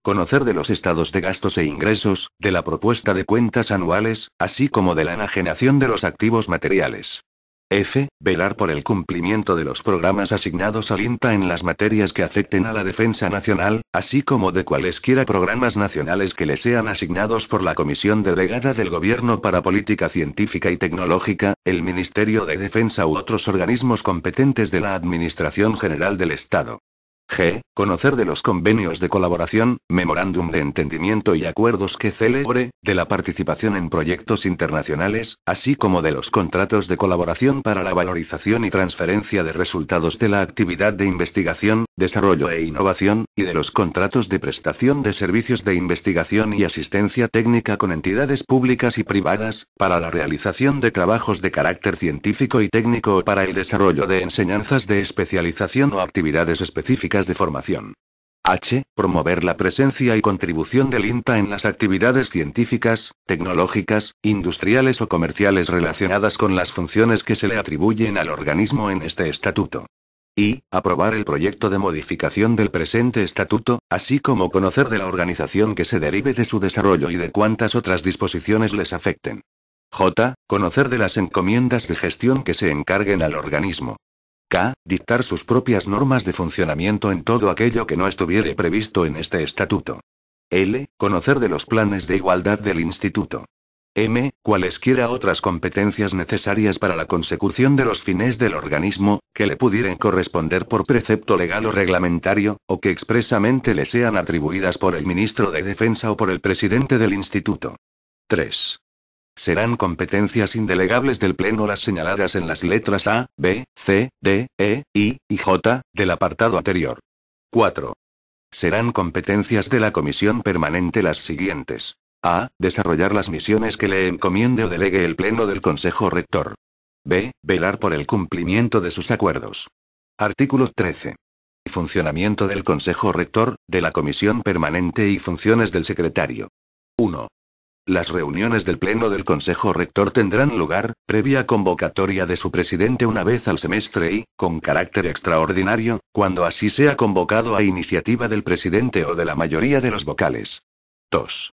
Conocer de los estados de gastos e ingresos, de la propuesta de cuentas anuales, así como de la enajenación de los activos materiales. F. Velar por el cumplimiento de los programas asignados al INTA en las materias que afecten a la defensa nacional, así como de cualesquiera programas nacionales que le sean asignados por la Comisión Delegada del Gobierno para Política Científica y Tecnológica, el Ministerio de Defensa u otros organismos competentes de la Administración General del Estado. G. Conocer de los convenios de colaboración, memorándum de entendimiento y acuerdos que celebre, de la participación en proyectos internacionales, así como de los contratos de colaboración para la valorización y transferencia de resultados de la actividad de investigación, desarrollo e innovación, y de los contratos de prestación de servicios de investigación y asistencia técnica con entidades públicas y privadas, para la realización de trabajos de carácter científico y técnico o para el desarrollo de enseñanzas de especialización o actividades específicas de formación. H. Promover la presencia y contribución del INTA en las actividades científicas, tecnológicas, industriales o comerciales relacionadas con las funciones que se le atribuyen al organismo en este estatuto. Y. Aprobar el proyecto de modificación del presente estatuto, así como conocer de la organización que se derive de su desarrollo y de cuántas otras disposiciones les afecten. J. Conocer de las encomiendas de gestión que se encarguen al organismo. K. Dictar sus propias normas de funcionamiento en todo aquello que no estuviere previsto en este estatuto. L. Conocer de los planes de igualdad del instituto. M. Cualesquiera otras competencias necesarias para la consecución de los fines del organismo, que le pudieran corresponder por precepto legal o reglamentario, o que expresamente le sean atribuidas por el ministro de Defensa o por el presidente del instituto. 3. Serán competencias indelegables del Pleno las señaladas en las letras A, B, C, D, E, I y J, del apartado anterior. 4. Serán competencias de la Comisión Permanente las siguientes. A. Desarrollar las misiones que le encomiende o delegue el Pleno del Consejo Rector. B. Velar por el cumplimiento de sus acuerdos. Artículo 13. Funcionamiento del Consejo Rector, de la Comisión Permanente y funciones del Secretario. 1. Las reuniones del Pleno del Consejo Rector tendrán lugar, previa convocatoria de su presidente una vez al semestre y, con carácter extraordinario, cuando así sea convocado a iniciativa del presidente o de la mayoría de los vocales. 2.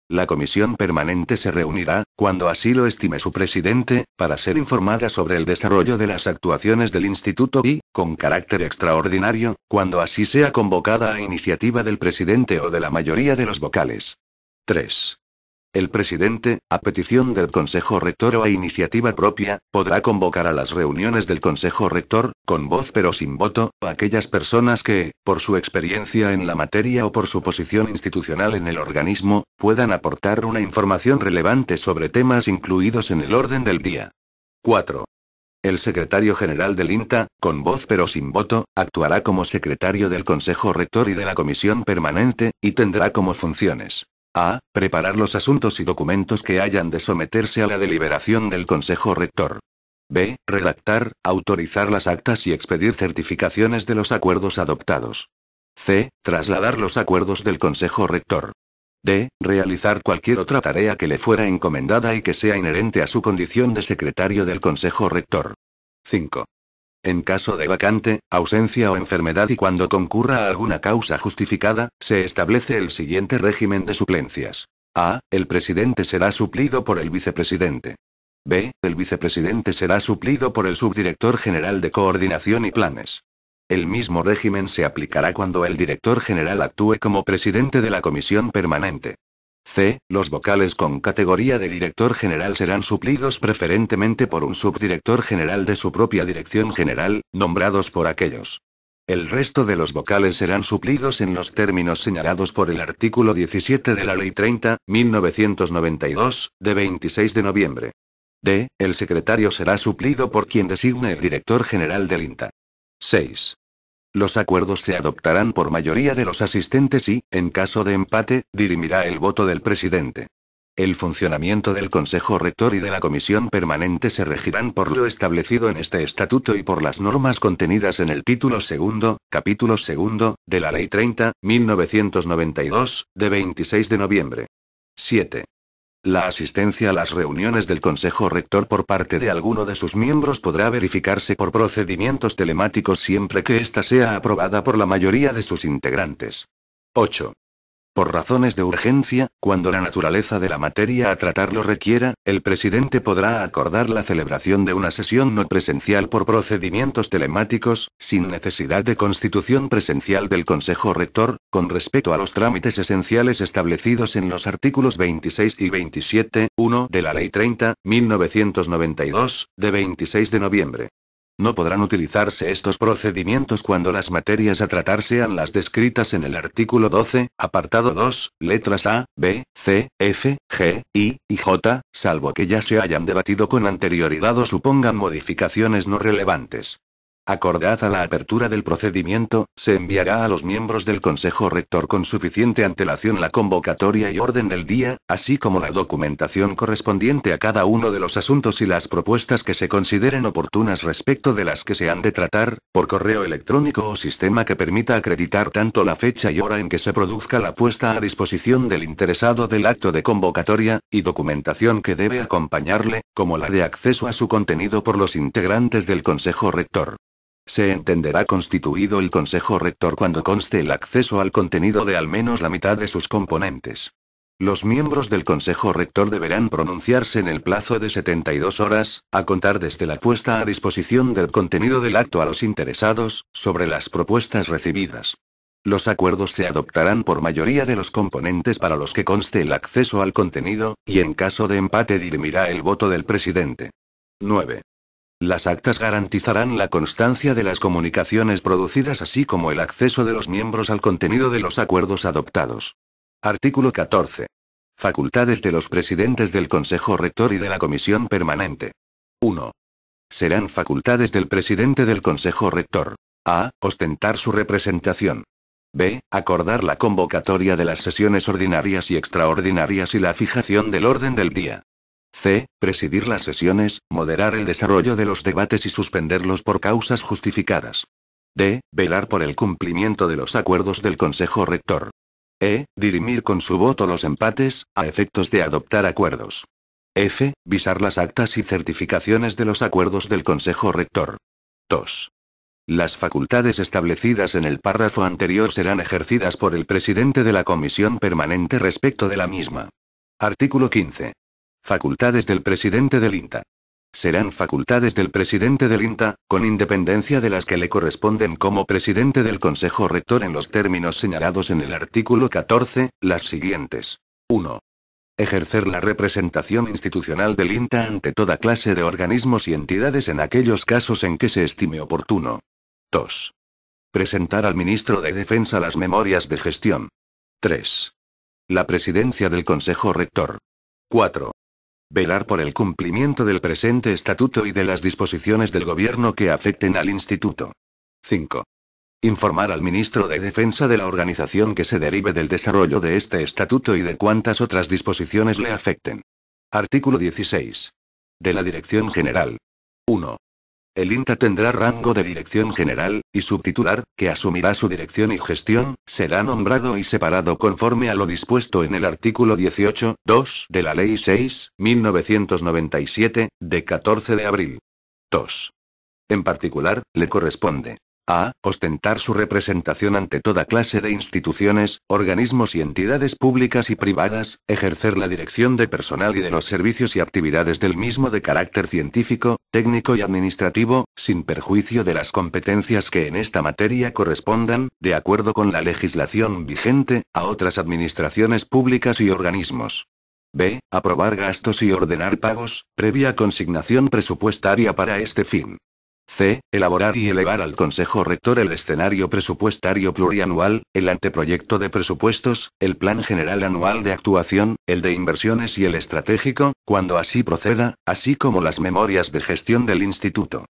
La Comisión Permanente se reunirá, cuando así lo estime su presidente, para ser informada sobre el desarrollo de las actuaciones del Instituto y, con carácter extraordinario, cuando así sea convocada a iniciativa del presidente o de la mayoría de los vocales. 3. El presidente, a petición del Consejo Rector o a iniciativa propia, podrá convocar a las reuniones del Consejo Rector, con voz pero sin voto, a aquellas personas que, por su experiencia en la materia o por su posición institucional en el organismo, puedan aportar una información relevante sobre temas incluidos en el orden del día. 4. El secretario general del INTA, con voz pero sin voto, actuará como secretario del Consejo Rector y de la Comisión Permanente, y tendrá como funciones: A. Preparar los asuntos y documentos que hayan de someterse a la deliberación del Consejo Rector. B. Redactar, autorizar las actas y expedir certificaciones de los acuerdos adoptados. C. Trasladar los acuerdos del Consejo Rector. D. Realizar cualquier otra tarea que le fuera encomendada y que sea inherente a su condición de secretario del Consejo Rector. 5. En caso de vacante, ausencia o enfermedad y cuando concurra alguna causa justificada, se establece el siguiente régimen de suplencias. A. El presidente será suplido por el vicepresidente. B. El vicepresidente será suplido por el subdirector general de coordinación y planes. El mismo régimen se aplicará cuando el director general actúe como presidente de la comisión permanente. C. Los vocales con categoría de director general serán suplidos preferentemente por un subdirector general de su propia dirección general, nombrados por aquellos. El resto de los vocales serán suplidos en los términos señalados por el artículo 17 de la Ley 30.1992, de 26 de noviembre. D. El secretario será suplido por quien designe el director general del INTA. 6. Los acuerdos se adoptarán por mayoría de los asistentes y, en caso de empate, dirimirá el voto del presidente. El funcionamiento del Consejo Rector y de la Comisión Permanente se regirán por lo establecido en este estatuto y por las normas contenidas en el título segundo, capítulo segundo, de la Ley 30.1992, de 26 de noviembre. 7. La asistencia a las reuniones del Consejo Rector por parte de alguno de sus miembros podrá verificarse por procedimientos telemáticos siempre que ésta sea aprobada por la mayoría de sus integrantes. 8. Por razones de urgencia, cuando la naturaleza de la materia a tratar lo requiera, el presidente podrá acordar la celebración de una sesión no presencial por procedimientos telemáticos, sin necesidad de constitución presencial del Consejo Rector, con respecto a los trámites esenciales establecidos en los artículos 26 y 27.1 de la Ley 30.1992, de 26 de noviembre. No podrán utilizarse estos procedimientos cuando las materias a tratar sean las descritas en el artículo 12, apartado 2, letras A, B, C, F, G, I y J, salvo que ya se hayan debatido con anterioridad o supongan modificaciones no relevantes. Acordada la apertura del procedimiento, se enviará a los miembros del Consejo Rector con suficiente antelación la convocatoria y orden del día, así como la documentación correspondiente a cada uno de los asuntos y las propuestas que se consideren oportunas respecto de las que se han de tratar, por correo electrónico o sistema que permita acreditar tanto la fecha y hora en que se produzca la puesta a disposición del interesado del acto de convocatoria, y documentación que debe acompañarle, como la de acceso a su contenido por los integrantes del Consejo Rector. Se entenderá constituido el Consejo Rector cuando conste el acceso al contenido de al menos la mitad de sus componentes. Los miembros del Consejo Rector deberán pronunciarse en el plazo de 72 horas, a contar desde la puesta a disposición del contenido del acto a los interesados, sobre las propuestas recibidas. Los acuerdos se adoptarán por mayoría de los componentes para los que conste el acceso al contenido, y en caso de empate dirimirá el voto del presidente. 9. Las actas garantizarán la constancia de las comunicaciones producidas así como el acceso de los miembros al contenido de los acuerdos adoptados. Artículo 14. Facultades de los presidentes del Consejo Rector y de la Comisión Permanente. 1. Serán facultades del presidente del Consejo Rector. A. Ostentar su representación. B. Acordar la convocatoria de las sesiones ordinarias y extraordinarias y la fijación del orden del día. C. Presidir las sesiones, moderar el desarrollo de los debates y suspenderlos por causas justificadas. D. Velar por el cumplimiento de los acuerdos del Consejo Rector. E. Dirimir con su voto los empates, a efectos de adoptar acuerdos. F. Visar las actas y certificaciones de los acuerdos del Consejo Rector. 2. Las facultades establecidas en el párrafo anterior serán ejercidas por el presidente de la Comisión Permanente respecto de la misma. Artículo 15. Facultades del presidente del INTA. Serán facultades del presidente del INTA, con independencia de las que le corresponden como presidente del Consejo Rector en los términos señalados en el artículo 14, las siguientes. 1. Ejercer la representación institucional del INTA ante toda clase de organismos y entidades en aquellos casos en que se estime oportuno. 2. Presentar al ministro de Defensa las memorias de gestión. 3. La presidencia del Consejo Rector. 4. Velar por el cumplimiento del presente estatuto y de las disposiciones del gobierno que afecten al instituto. 5. Informar al ministro de Defensa de la organización que se derive del desarrollo de este estatuto y de cuantas otras disposiciones le afecten. Artículo 16. De la Dirección General. 1. El INTA tendrá rango de dirección general, y subtitular, que asumirá su dirección y gestión, será nombrado y separado conforme a lo dispuesto en el artículo 18.2 de la Ley 6.1997, de 14 de abril. 2. En particular, le corresponde a. Ostentar su representación ante toda clase de instituciones, organismos y entidades públicas y privadas, ejercer la dirección de personal y de los servicios y actividades del mismo de carácter científico, técnico y administrativo, sin perjuicio de las competencias que en esta materia correspondan, de acuerdo con la legislación vigente, a otras administraciones públicas y organismos. B. Aprobar gastos y ordenar pagos, previa consignación presupuestaria para este fin. C. Elaborar y elevar al Consejo Rector el escenario presupuestario plurianual, el anteproyecto de presupuestos, el Plan General Anual de Actuación, el de Inversiones y el estratégico, cuando así proceda, así como las memorias de gestión del Instituto.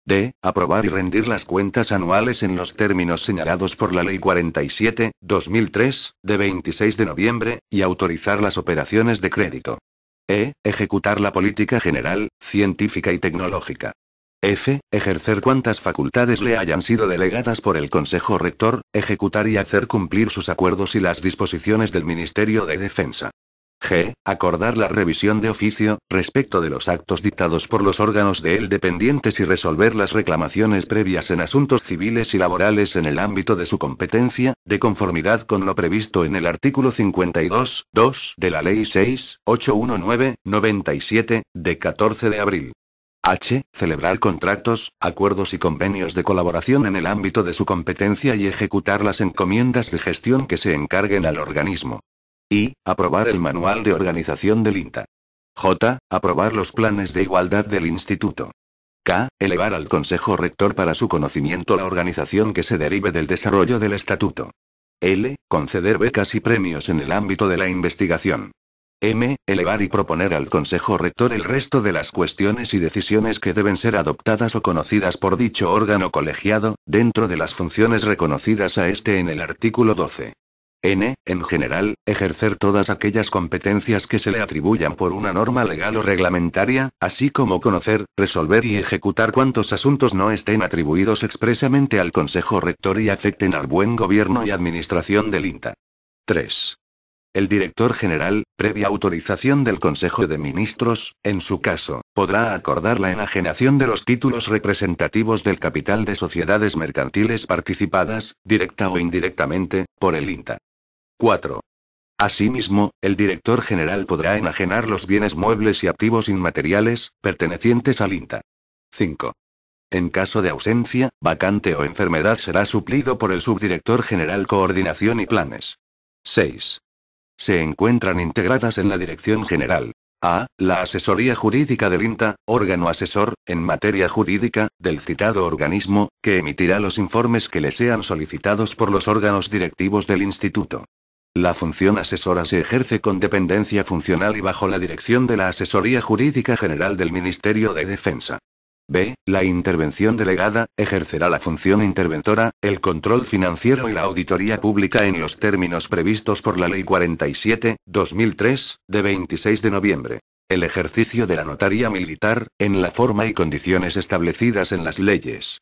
D. Aprobar y rendir las cuentas anuales en los términos señalados por la Ley 47/2003, de 26 de noviembre, y autorizar las operaciones de crédito. E. Ejecutar la política general, científica y tecnológica. F. Ejercer cuantas facultades le hayan sido delegadas por el Consejo Rector, ejecutar y hacer cumplir sus acuerdos y las disposiciones del Ministerio de Defensa. G. Acordar la revisión de oficio, respecto de los actos dictados por los órganos de él dependientes y resolver las reclamaciones previas en asuntos civiles y laborales en el ámbito de su competencia, de conformidad con lo previsto en el artículo 52.2 de la Ley 6.819/97, de 14 de abril. H. Celebrar contratos, acuerdos y convenios de colaboración en el ámbito de su competencia y ejecutar las encomiendas de gestión que se encarguen al organismo. I. Aprobar el manual de organización del INTA. J. Aprobar los planes de igualdad del instituto. K. Elevar al Consejo Rector para su conocimiento la organización que se derive del desarrollo del estatuto. L. Conceder becas y premios en el ámbito de la investigación. M. Elevar y proponer al Consejo Rector el resto de las cuestiones y decisiones que deben ser adoptadas o conocidas por dicho órgano colegiado, dentro de las funciones reconocidas a este en el artículo 12. N. En general, ejercer todas aquellas competencias que se le atribuyan por una norma legal o reglamentaria, así como conocer, resolver y ejecutar cuantos asuntos no estén atribuidos expresamente al Consejo Rector y afecten al buen gobierno y administración del INTA. 3. El director general, previa autorización del Consejo de Ministros, en su caso, podrá acordar la enajenación de los títulos representativos del capital de sociedades mercantiles participadas, directa o indirectamente, por el INTA. 4. Asimismo, el director general podrá enajenar los bienes muebles y activos inmateriales, pertenecientes al INTA. 5. En caso de ausencia, vacante o enfermedad será suplido por el subdirector general Coordinación y Planes. 6. Se encuentran integradas en la Dirección General. A. La asesoría jurídica del INTA, órgano asesor, en materia jurídica, del citado organismo, que emitirá los informes que le sean solicitados por los órganos directivos del instituto. La función asesora se ejerce con dependencia funcional y bajo la dirección de la Asesoría Jurídica General del Ministerio de Defensa. B. La intervención delegada, ejercerá la función interventora, el control financiero y la auditoría pública en los términos previstos por la Ley 47/2003, de 26 de noviembre. El ejercicio de la notaría militar, en la forma y condiciones establecidas en las leyes.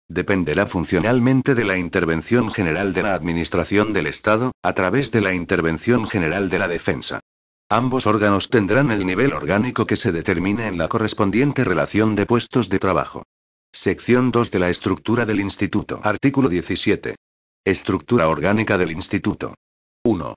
Dependerá funcionalmente de la Intervención General de la Administración del Estado, a través de la Intervención General de la Defensa. Ambos órganos tendrán el nivel orgánico que se determine en la correspondiente relación de puestos de trabajo. Sección 2 de la estructura del Instituto. Artículo 17. Estructura orgánica del Instituto. 1.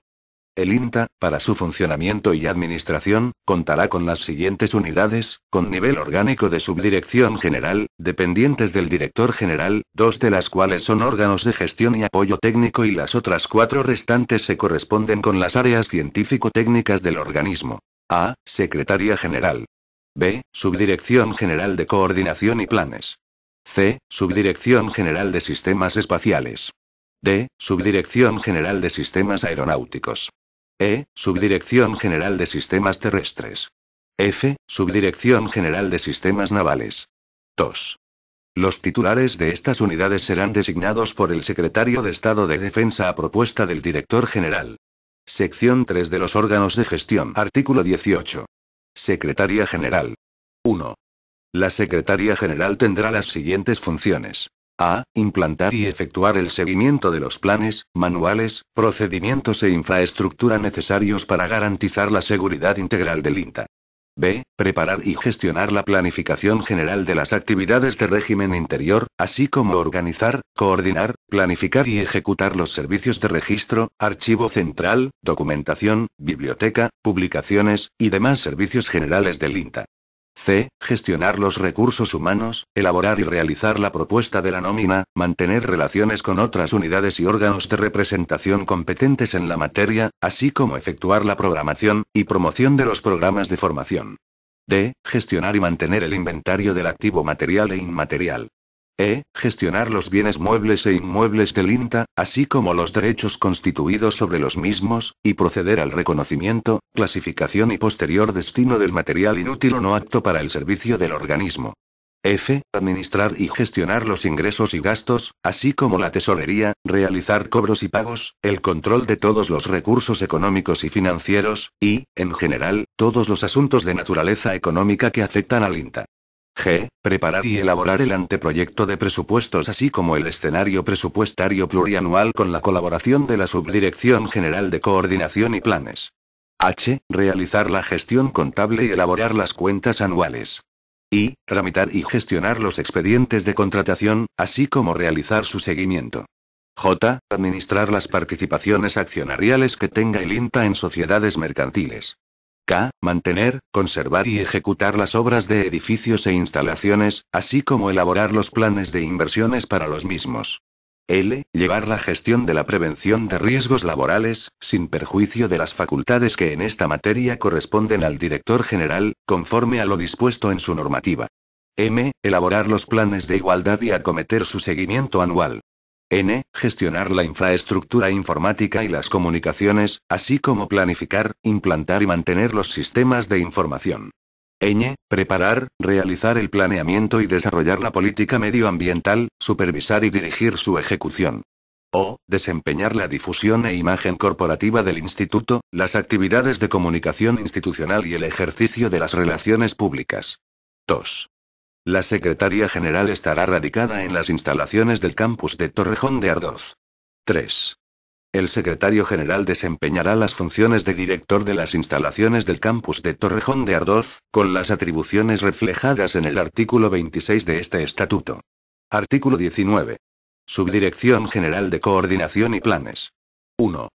El INTA, para su funcionamiento y administración, contará con las siguientes unidades, con nivel orgánico de subdirección general, dependientes del director general, 2 de las cuales son órganos de gestión y apoyo técnico y las otras 4 restantes se corresponden con las áreas científico-técnicas del organismo. A. Secretaría General. B. Subdirección General de Coordinación y Planes. C. Subdirección General de Sistemas Espaciales. D. Subdirección General de Sistemas Aeronáuticos. E. Subdirección General de Sistemas Terrestres. F. Subdirección General de Sistemas Navales. 2. Los titulares de estas unidades serán designados por el Secretario de Estado de Defensa a propuesta del Director General. Sección 3 de los órganos de gestión. Artículo 18. Secretaría General. 1. La Secretaría General tendrá las siguientes funciones. A. Implantar y efectuar el seguimiento de los planes, manuales, procedimientos e infraestructura necesarios para garantizar la seguridad integral del INTA. B. Preparar y gestionar la planificación general de las actividades de régimen interior, así como organizar, coordinar, planificar y ejecutar los servicios de registro, archivo central, documentación, biblioteca, publicaciones, y demás servicios generales del INTA. C. Gestionar los recursos humanos, elaborar y realizar la propuesta de la nómina, mantener relaciones con otras unidades y órganos de representación competentes en la materia, así como efectuar la programación y promoción de los programas de formación. D. Gestionar y mantener el inventario del activo material e inmaterial. E. Gestionar los bienes muebles e inmuebles del INTA, así como los derechos constituidos sobre los mismos, y proceder al reconocimiento, clasificación y posterior destino del material inútil o no apto para el servicio del organismo. F. Administrar y gestionar los ingresos y gastos, así como la tesorería, realizar cobros y pagos, el control de todos los recursos económicos y financieros, y, en general, todos los asuntos de naturaleza económica que afectan al INTA. G. Preparar y elaborar el anteproyecto de presupuestos así como el escenario presupuestario plurianual con la colaboración de la Subdirección General de Coordinación y Planes. H. Realizar la gestión contable y elaborar las cuentas anuales. I. Tramitar y gestionar los expedientes de contratación, así como realizar su seguimiento. J. Administrar las participaciones accionariales que tenga el INTA en sociedades mercantiles. K. Mantener, conservar y ejecutar las obras de edificios e instalaciones, así como elaborar los planes de inversiones para los mismos. L. Llevar la gestión de la prevención de riesgos laborales, sin perjuicio de las facultades que en esta materia corresponden al director general, conforme a lo dispuesto en su normativa. M. Elaborar los planes de igualdad y acometer su seguimiento anual. N. Gestionar la infraestructura informática y las comunicaciones, así como planificar, implantar y mantener los sistemas de información. Ñ. Preparar, realizar el planeamiento y desarrollar la política medioambiental, supervisar y dirigir su ejecución. O. Desempeñar la difusión e imagen corporativa del instituto, las actividades de comunicación institucional y el ejercicio de las relaciones públicas. 2. La Secretaría General estará radicada en las instalaciones del campus de Torrejón de Ardoz. 3. El Secretario General desempeñará las funciones de director de las instalaciones del campus de Torrejón de Ardoz, con las atribuciones reflejadas en el artículo 26 de este estatuto. Artículo 19. Subdirección General de Coordinación y Planes. 1.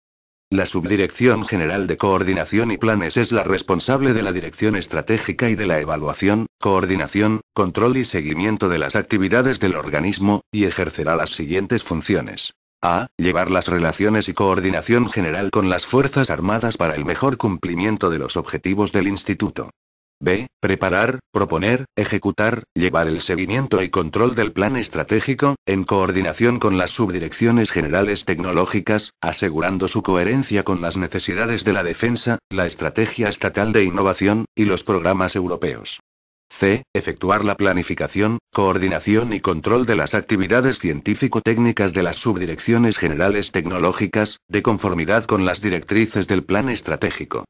La Subdirección General de Coordinación y Planes es la responsable de la dirección estratégica y de la evaluación, coordinación, control y seguimiento de las actividades del organismo, y ejercerá las siguientes funciones. A. Llevar las relaciones y coordinación general con las Fuerzas Armadas para el mejor cumplimiento de los objetivos del Instituto. B. Preparar, proponer, ejecutar, llevar el seguimiento y control del plan estratégico, en coordinación con las subdirecciones generales tecnológicas, asegurando su coherencia con las necesidades de la defensa, la estrategia estatal de innovación, y los programas europeos. C. Efectuar la planificación, coordinación y control de las actividades científico-técnicas de las subdirecciones generales tecnológicas, de conformidad con las directrices del plan estratégico.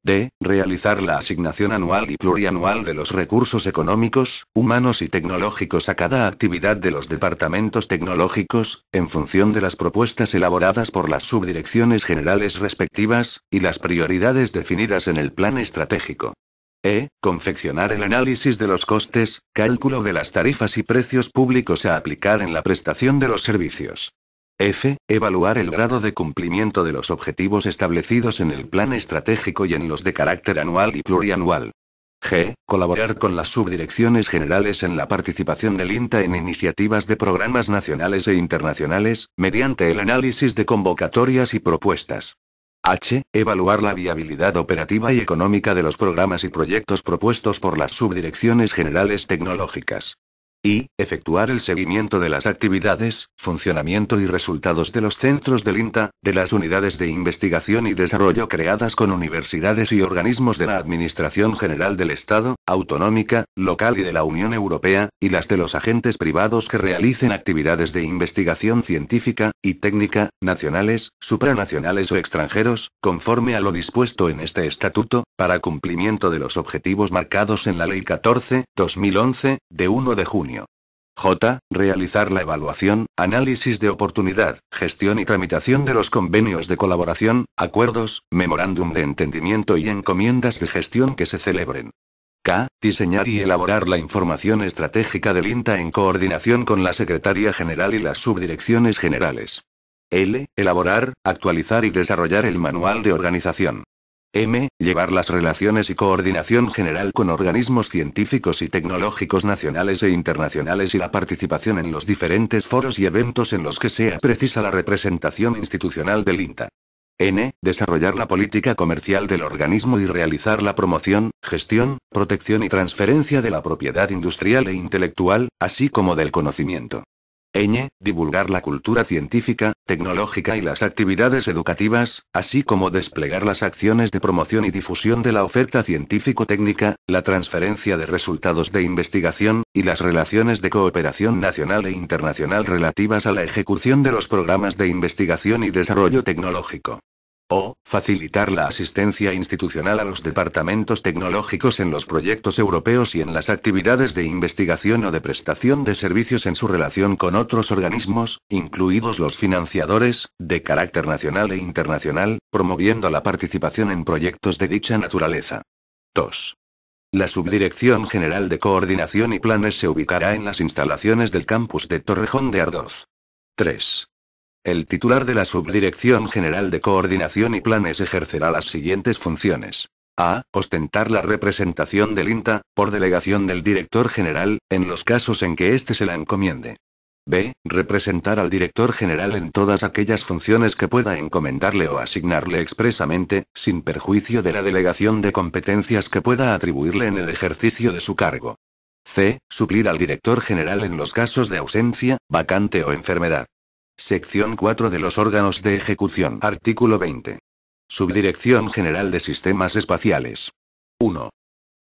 D. Realizar la asignación anual y plurianual de los recursos económicos, humanos y tecnológicos a cada actividad de los departamentos tecnológicos, en función de las propuestas elaboradas por las subdirecciones generales respectivas, y las prioridades definidas en el plan estratégico. E. Confeccionar el análisis de los costes, cálculo de las tarifas y precios públicos a aplicar en la prestación de los servicios. F. Evaluar el grado de cumplimiento de los objetivos establecidos en el plan estratégico y en los de carácter anual y plurianual. G. Colaborar con las subdirecciones generales en la participación del INTA en iniciativas de programas nacionales e internacionales, mediante el análisis de convocatorias y propuestas. H. Evaluar la viabilidad operativa y económica de los programas y proyectos propuestos por las subdirecciones generales tecnológicas. I. Efectuar el seguimiento de las actividades, funcionamiento y resultados de los centros del INTA, de las unidades de investigación y desarrollo creadas con universidades y organismos de la Administración General del Estado, autonómica, local y de la Unión Europea, y las de los agentes privados que realicen actividades de investigación científica y técnica, nacionales, supranacionales o extranjeros, conforme a lo dispuesto en este estatuto, para cumplimiento de los objetivos marcados en la Ley 14/2011, de 1 de junio. J. Realizar la evaluación, análisis de oportunidad, gestión y tramitación de los convenios de colaboración, acuerdos, memorándum de entendimiento y encomiendas de gestión que se celebren. K. Diseñar y elaborar la información estratégica del INTA en coordinación con la Secretaría General y las subdirecciones generales. L. Elaborar, actualizar y desarrollar el manual de organización. M. Llevar las relaciones y coordinación general con organismos científicos y tecnológicos nacionales e internacionales y la participación en los diferentes foros y eventos en los que sea precisa la representación institucional del INTA. N. Desarrollar la política comercial del organismo y realizar la promoción, gestión, protección y transferencia de la propiedad industrial e intelectual, así como del conocimiento. Ñ. Divulgar la cultura científica, tecnológica y las actividades educativas, así como desplegar las acciones de promoción y difusión de la oferta científico-técnica, la transferencia de resultados de investigación, y las relaciones de cooperación nacional e internacional relativas a la ejecución de los programas de investigación y desarrollo tecnológico. O, facilitar la asistencia institucional a los departamentos tecnológicos en los proyectos europeos y en las actividades de investigación o de prestación de servicios en su relación con otros organismos, incluidos los financiadores, de carácter nacional e internacional, promoviendo la participación en proyectos de dicha naturaleza. 2. La Subdirección General de Coordinación y Planes se ubicará en las instalaciones del campus de Torrejón de Ardoz. 3. El titular de la Subdirección General de Coordinación y Planes ejercerá las siguientes funciones. A. Ostentar la representación del INTA, por delegación del director general, en los casos en que éste se la encomiende. B. Representar al director general en todas aquellas funciones que pueda encomendarle o asignarle expresamente, sin perjuicio de la delegación de competencias que pueda atribuirle en el ejercicio de su cargo. C. Suplir al director general en los casos de ausencia, vacante o enfermedad. Sección 4 de los órganos de ejecución. Artículo 20. Subdirección General de Sistemas Espaciales. 1.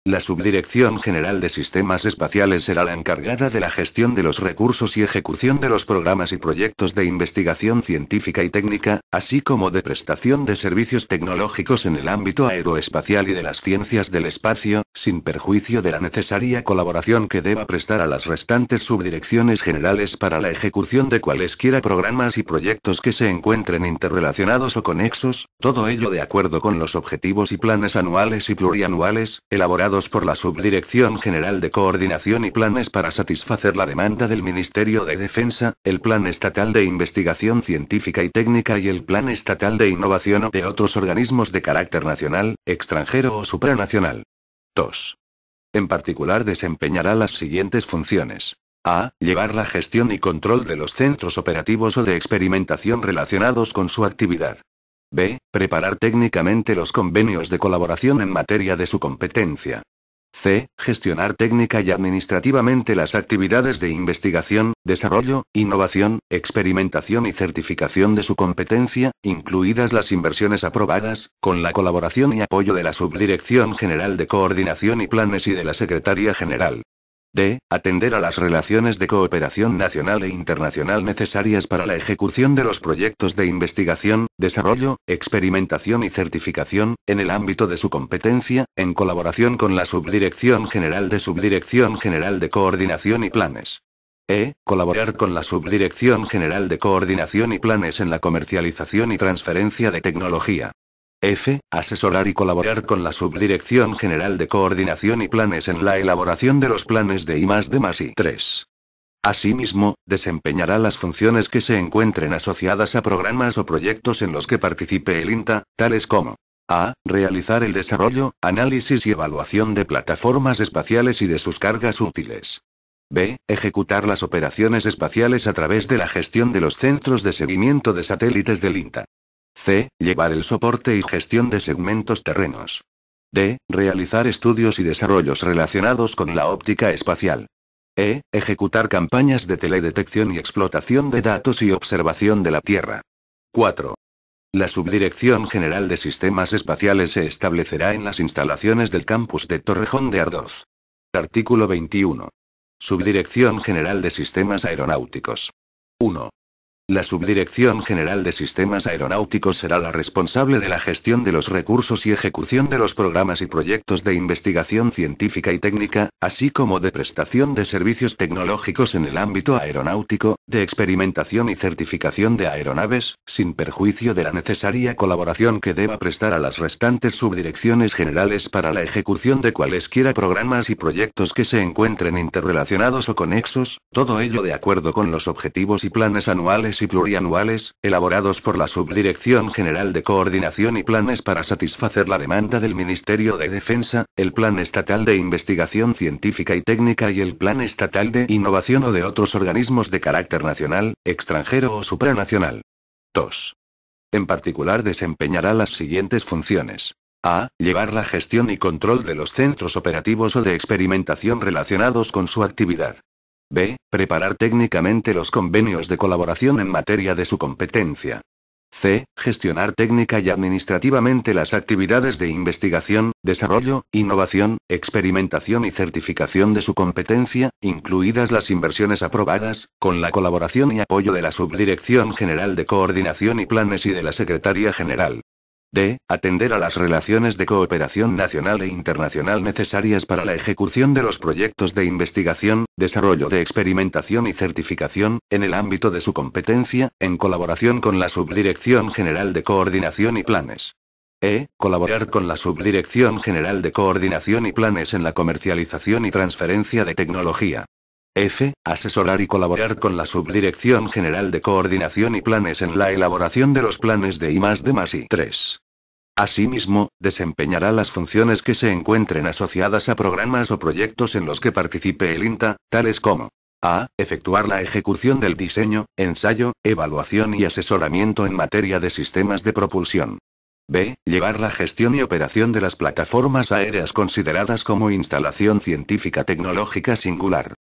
La Subdirección General de Sistemas Espaciales será la encargada de la gestión de los recursos y ejecución de los programas y proyectos de investigación científica y técnica, así como de prestación de servicios tecnológicos en el ámbito aeroespacial y de las ciencias del espacio, sin perjuicio de la necesaria colaboración que deba prestar a las restantes subdirecciones generales para la ejecución de cualesquiera programas y proyectos que se encuentren interrelacionados o conexos, todo ello de acuerdo con los objetivos y planes anuales y plurianuales, elaborados por la Subdirección General de Coordinación y Planes para satisfacer la demanda del Ministerio de Defensa, el Plan Estatal de Investigación Científica y Técnica y el Plan Estatal de Innovación o de otros organismos de carácter nacional, extranjero o supranacional. 2. En particular desempeñará las siguientes funciones. A. Llevar la gestión y control de los centros operativos o de experimentación relacionados con su actividad. B. Preparar técnicamente los convenios de colaboración en materia de su competencia. C. Gestionar técnica y administrativamente las actividades de investigación, desarrollo, innovación, experimentación y certificación de su competencia, incluidas las inversiones aprobadas, con la colaboración y apoyo de la Subdirección General de Coordinación y Planes y de la Secretaría General. D. Atender a las relaciones de cooperación nacional e internacional necesarias para la ejecución de los proyectos de investigación, desarrollo, experimentación y certificación, en el ámbito de su competencia, en colaboración con la Subdirección General de Coordinación y Planes. E. Colaborar con la Subdirección General de Coordinación y Planes en la comercialización y transferencia de tecnología. F. Asesorar y colaborar con la Subdirección General de Coordinación y Planes en la elaboración de los planes de I+D+I. 3. Asimismo, desempeñará las funciones que se encuentren asociadas a programas o proyectos en los que participe el INTA, tales como a. Realizar el desarrollo, análisis y evaluación de plataformas espaciales y de sus cargas útiles. B. Ejecutar las operaciones espaciales a través de la gestión de los centros de seguimiento de satélites del INTA. C. Llevar el soporte y gestión de segmentos terrenos. D. Realizar estudios y desarrollos relacionados con la óptica espacial. E. Ejecutar campañas de teledetección y explotación de datos y observación de la Tierra. 4. La Subdirección General de Sistemas Espaciales se establecerá en las instalaciones del campus de Torrejón de Ardoz. Artículo 21. Subdirección General de Sistemas Aeronáuticos. 1. La Subdirección General de Sistemas Aeronáuticos será la responsable de la gestión de los recursos y ejecución de los programas y proyectos de investigación científica y técnica, así como de prestación de servicios tecnológicos en el ámbito aeronáutico, de experimentación y certificación de aeronaves, sin perjuicio de la necesaria colaboración que deba prestar a las restantes subdirecciones generales para la ejecución de cualesquiera programas y proyectos que se encuentren interrelacionados o conexos, todo ello de acuerdo con los objetivos y planes anuales y plurianuales, elaborados por la Subdirección General de Coordinación y Planes para satisfacer la demanda del Ministerio de Defensa, el Plan Estatal de Investigación Científica y Técnica y el Plan Estatal de Innovación o de otros organismos de carácter nacional, extranjero o supranacional. 2. En particular desempeñará las siguientes funciones. A. Llevar la gestión y control de los centros operativos o de experimentación relacionados con su actividad. B. Preparar técnicamente los convenios de colaboración en materia de su competencia. C. Gestionar técnica y administrativamente las actividades de investigación, desarrollo, innovación, experimentación y certificación de su competencia, incluidas las inversiones aprobadas, con la colaboración y apoyo de la Subdirección General de Coordinación y Planes y de la Secretaría General. D. Atender a las relaciones de cooperación nacional e internacional necesarias para la ejecución de los proyectos de investigación, desarrollo de experimentación y certificación, en el ámbito de su competencia, en colaboración con la Subdirección General de Coordinación y Planes. E. Colaborar con la Subdirección General de Coordinación y Planes en la comercialización y transferencia de tecnología. F. Asesorar y colaborar con la Subdirección General de Coordinación y Planes en la elaboración de los planes de I+D+I3. Asimismo, desempeñará las funciones que se encuentren asociadas a programas o proyectos en los que participe el INTA, tales como a. Efectuar la ejecución del diseño, ensayo, evaluación y asesoramiento en materia de sistemas de propulsión. B. Llevar la gestión y operación de las plataformas aéreas consideradas como instalación científica tecnológica singular.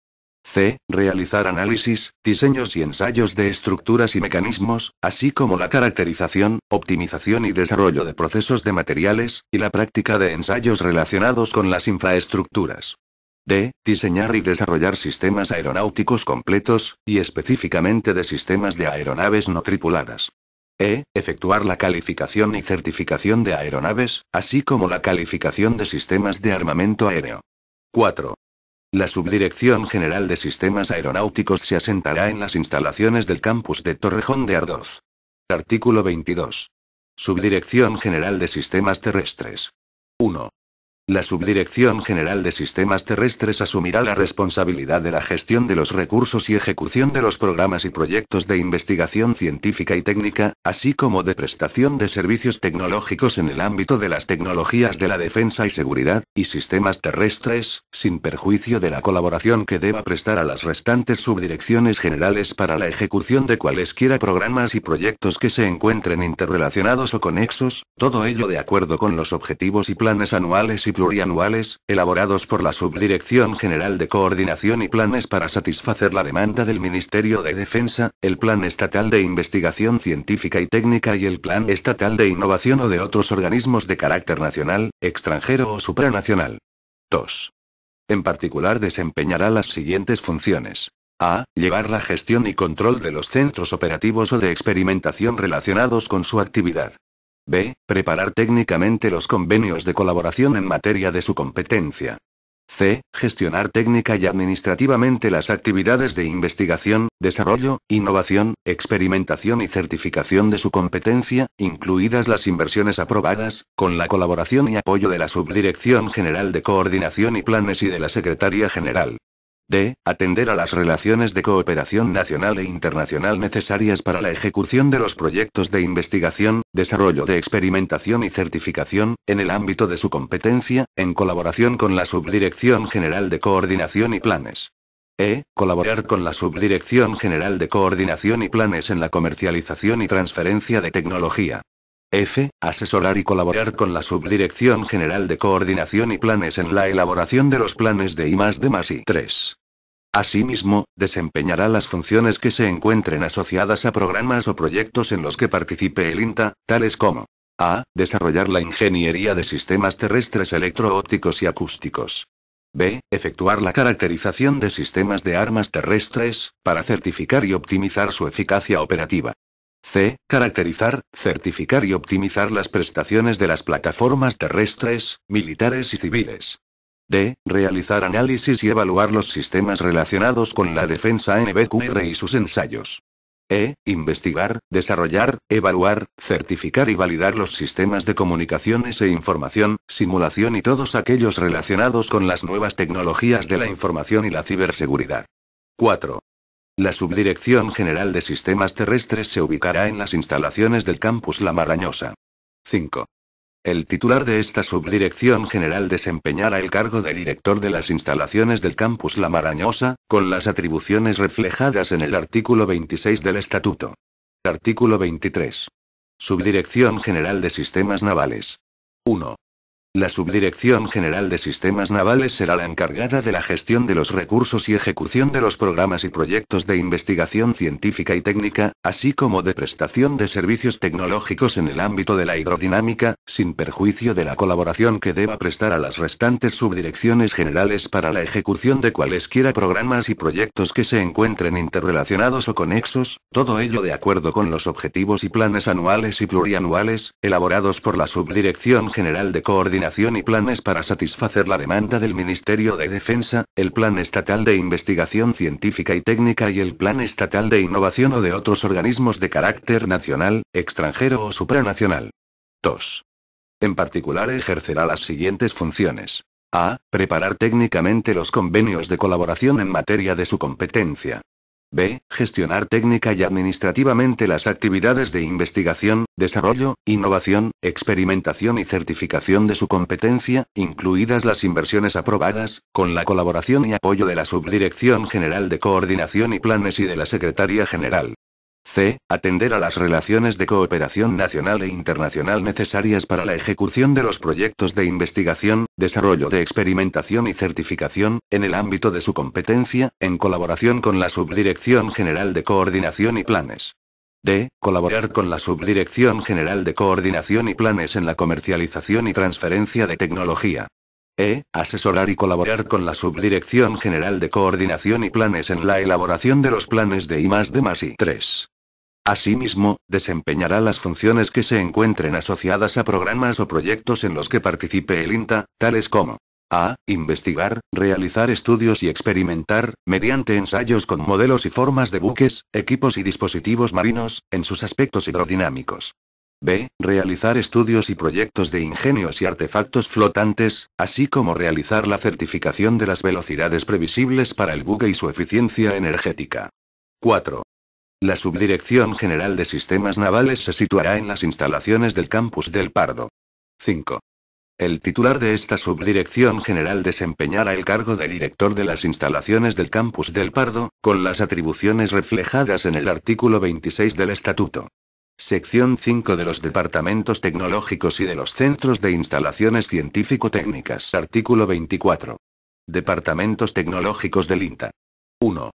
C. Realizar análisis, diseños y ensayos de estructuras y mecanismos, así como la caracterización, optimización y desarrollo de procesos de materiales, y la práctica de ensayos relacionados con las infraestructuras. D. Diseñar y desarrollar sistemas aeronáuticos completos, y específicamente de sistemas de aeronaves no tripuladas. E. Efectuar la calificación y certificación de aeronaves, así como la calificación de sistemas de armamento aéreo. 4. La Subdirección General de Sistemas Aeronáuticos se asentará en las instalaciones del campus de Torrejón de Ardoz. Artículo 22. Subdirección General de Sistemas Terrestres. 1. La Subdirección General de Sistemas Terrestres asumirá la responsabilidad de la gestión de los recursos y ejecución de los programas y proyectos de investigación científica y técnica, así como de prestación de servicios tecnológicos en el ámbito de las tecnologías de la defensa y seguridad, y sistemas terrestres, sin perjuicio de la colaboración que deba prestar a las restantes subdirecciones generales para la ejecución de cualesquiera programas y proyectos que se encuentren interrelacionados o conexos, todo ello de acuerdo con los objetivos y planes anuales y plurianuales, elaborados por la Subdirección General de Coordinación y Planes para satisfacer la demanda del Ministerio de Defensa, el Plan Estatal de Investigación Científica y Técnica y el Plan Estatal de Innovación o de otros organismos de carácter nacional, extranjero o supranacional. 2. En particular desempeñará las siguientes funciones. A. Llevar la gestión y control de los centros operativos o de experimentación relacionados con su actividad. B. Preparar técnicamente los convenios de colaboración en materia de su competencia. C. Gestionar técnica y administrativamente las actividades de investigación, desarrollo, innovación, experimentación y certificación de su competencia, incluidas las inversiones aprobadas, con la colaboración y apoyo de la Subdirección General de Coordinación y Planes y de la Secretaría General. D. Atender a las relaciones de cooperación nacional e internacional necesarias para la ejecución de los proyectos de investigación, desarrollo de experimentación y certificación, en el ámbito de su competencia, en colaboración con la Subdirección General de Coordinación y Planes. E. Colaborar con la Subdirección General de Coordinación y Planes en la comercialización y transferencia de tecnología. F. Asesorar y colaborar con la Subdirección General de Coordinación y Planes en la elaboración de los planes de I+D+I3. Asimismo, desempeñará las funciones que se encuentren asociadas a programas o proyectos en los que participe el INTA, tales como a. Desarrollar la ingeniería de sistemas terrestres electro-ópticos y acústicos. B. Efectuar la caracterización de sistemas de armas terrestres, para certificar y optimizar su eficacia operativa. C. Caracterizar, certificar y optimizar las prestaciones de las plataformas terrestres, militares y civiles. D. Realizar análisis y evaluar los sistemas relacionados con la defensa NBQR y sus ensayos. E. Investigar, desarrollar, evaluar, certificar y validar los sistemas de comunicaciones e información, simulación y todos aquellos relacionados con las nuevas tecnologías de la información y la ciberseguridad. 4. La Subdirección General de Sistemas Terrestres se ubicará en las instalaciones del campus La Marañosa. 5. El titular de esta Subdirección General desempeñará el cargo de director de las instalaciones del campus La Marañosa, con las atribuciones reflejadas en el artículo 26 del Estatuto. Artículo 23. Subdirección General de Sistemas Navales. 1. La Subdirección General de Sistemas Navales será la encargada de la gestión de los recursos y ejecución de los programas y proyectos de investigación científica y técnica, así como de prestación de servicios tecnológicos en el ámbito de la hidrodinámica, sin perjuicio de la colaboración que deba prestar a las restantes subdirecciones generales para la ejecución de cualesquiera programas y proyectos que se encuentren interrelacionados o conexos, todo ello de acuerdo con los objetivos y planes anuales y plurianuales, elaborados por la Subdirección General de Coordinación y planes para satisfacer la demanda del Ministerio de Defensa, el Plan Estatal de Investigación Científica y Técnica y el Plan Estatal de Innovación o de otros organismos de carácter nacional, extranjero o supranacional. 2. En particular ejercerá las siguientes funciones. A. Preparar técnicamente los convenios de colaboración en materia de su competencia. B. Gestionar técnica y administrativamente las actividades de investigación, desarrollo, innovación, experimentación y certificación de su competencia, incluidas las inversiones aprobadas, con la colaboración y apoyo de la Subdirección General de Coordinación y Planes y de la Secretaría General. C. Atender a las relaciones de cooperación nacional e internacional necesarias para la ejecución de los proyectos de investigación, desarrollo de experimentación y certificación, en el ámbito de su competencia, en colaboración con la Subdirección General de Coordinación y Planes. D. Colaborar con la Subdirección General de Coordinación y Planes en la comercialización y transferencia de tecnología. E. Asesorar y colaborar con la Subdirección General de Coordinación y Planes en la elaboración de los planes de I+D+I. 3. Asimismo, desempeñará las funciones que se encuentren asociadas a programas o proyectos en los que participe el INTA, tales como a. Investigar, realizar estudios y experimentar, mediante ensayos con modelos y formas de buques, equipos y dispositivos marinos, en sus aspectos hidrodinámicos. B. Realizar estudios y proyectos de ingenios y artefactos flotantes, así como realizar la certificación de las velocidades previsibles para el buque y su eficiencia energética. 4. La Subdirección General de Sistemas Navales se situará en las instalaciones del Campus del Pardo. 5. El titular de esta Subdirección General desempeñará el cargo de director de las instalaciones del Campus del Pardo, con las atribuciones reflejadas en el artículo 26 del Estatuto. Sección 5 de los Departamentos Tecnológicos y de los Centros de Instalaciones Científico-Técnicas. Artículo 24. Departamentos Tecnológicos del INTA. 1.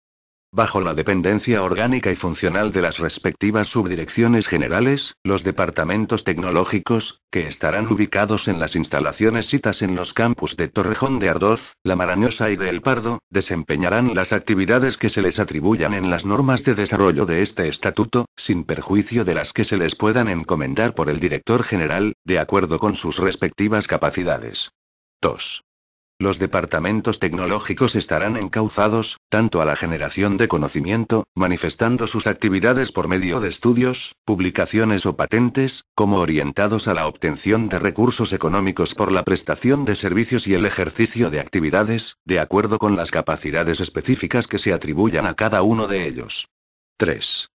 Bajo la dependencia orgánica y funcional de las respectivas subdirecciones generales, los departamentos tecnológicos, que estarán ubicados en las instalaciones sitas en los campus de Torrejón de Ardoz, La Marañosa y de El Pardo, desempeñarán las actividades que se les atribuyan en las normas de desarrollo de este estatuto, sin perjuicio de las que se les puedan encomendar por el director general, de acuerdo con sus respectivas capacidades. 2. Los departamentos tecnológicos estarán encauzados, tanto a la generación de conocimiento, manifestando sus actividades por medio de estudios, publicaciones o patentes, como orientados a la obtención de recursos económicos por la prestación de servicios y el ejercicio de actividades, de acuerdo con las capacidades específicas que se atribuyan a cada uno de ellos. 3.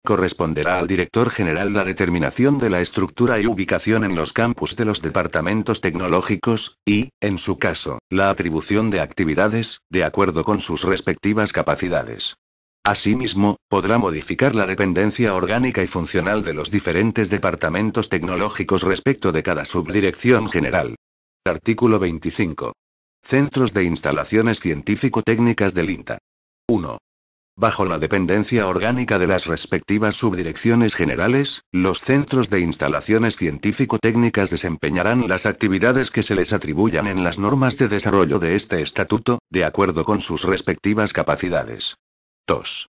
Corresponderá al director general la determinación de la estructura y ubicación en los campus de los departamentos tecnológicos, y, en su caso, la atribución de actividades, de acuerdo con sus respectivas capacidades. Asimismo, podrá modificar la dependencia orgánica y funcional de los diferentes departamentos tecnológicos respecto de cada subdirección general. Artículo 25. Centros de instalaciones científico-técnicas del INTA. 1. Bajo la dependencia orgánica de las respectivas subdirecciones generales, los centros de instalaciones científico-técnicas desempeñarán las actividades que se les atribuyan en las normas de desarrollo de este estatuto, de acuerdo con sus respectivas capacidades. 2.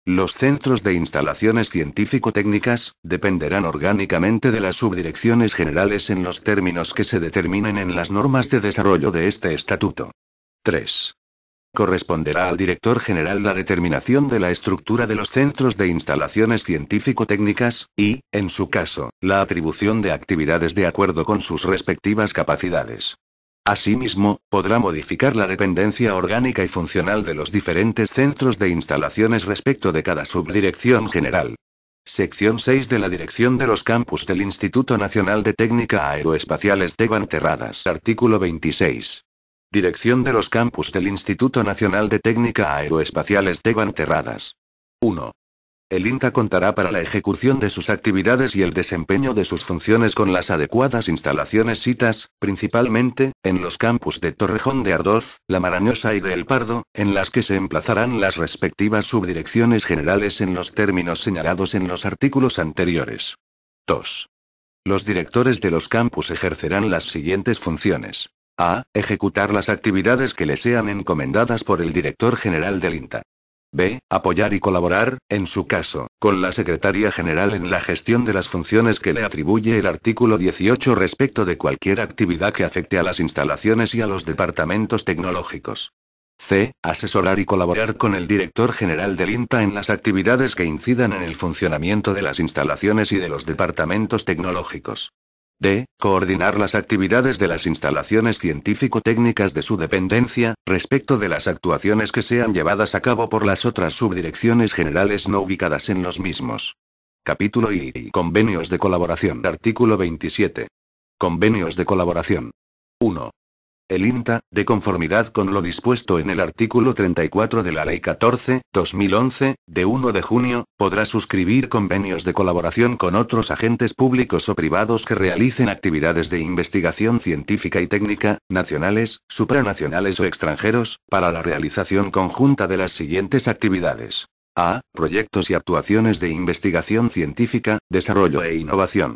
Los centros de instalaciones científico-técnicas dependerán orgánicamente de las subdirecciones generales en los términos que se determinen en las normas de desarrollo de este estatuto. 3. Corresponderá al director general la determinación de la estructura de los centros de instalaciones científico-técnicas, y, en su caso, la atribución de actividades de acuerdo con sus respectivas capacidades. Asimismo, podrá modificar la dependencia orgánica y funcional de los diferentes centros de instalaciones respecto de cada subdirección general. Sección 6 de la Dirección de los Campus del Instituto Nacional de Técnica Aeroespaciales Teban Terradas. Artículo 26. Dirección de los Campus del Instituto Nacional de Técnica Aeroespaciales Teban Terradas. 1. El INTA contará para la ejecución de sus actividades y el desempeño de sus funciones con las adecuadas instalaciones sitas, principalmente, en los campus de Torrejón de Ardoz, La Marañosa y de El Pardo, en las que se emplazarán las respectivas subdirecciones generales en los términos señalados en los artículos anteriores. 2. Los directores de los campus ejercerán las siguientes funciones. A. Ejecutar las actividades que le sean encomendadas por el director general del INTA. B. Apoyar y colaborar, en su caso, con la Secretaría General en la gestión de las funciones que le atribuye el artículo 18 respecto de cualquier actividad que afecte a las instalaciones y a los departamentos tecnológicos. C. Asesorar y colaborar con el director general del INTA en las actividades que incidan en el funcionamiento de las instalaciones y de los departamentos tecnológicos. D. Coordinar las actividades de las instalaciones científico-técnicas de su dependencia, respecto de las actuaciones que sean llevadas a cabo por las otras subdirecciones generales no ubicadas en los mismos. Capítulo I. Convenios de colaboración. Artículo 27. Convenios de colaboración. 1. El INTA, de conformidad con lo dispuesto en el artículo 34 de la Ley 14/2011, de 1 de junio, podrá suscribir convenios de colaboración con otros agentes públicos o privados que realicen actividades de investigación científica y técnica, nacionales, supranacionales o extranjeros, para la realización conjunta de las siguientes actividades. A. Proyectos y actuaciones de investigación científica, desarrollo e innovación.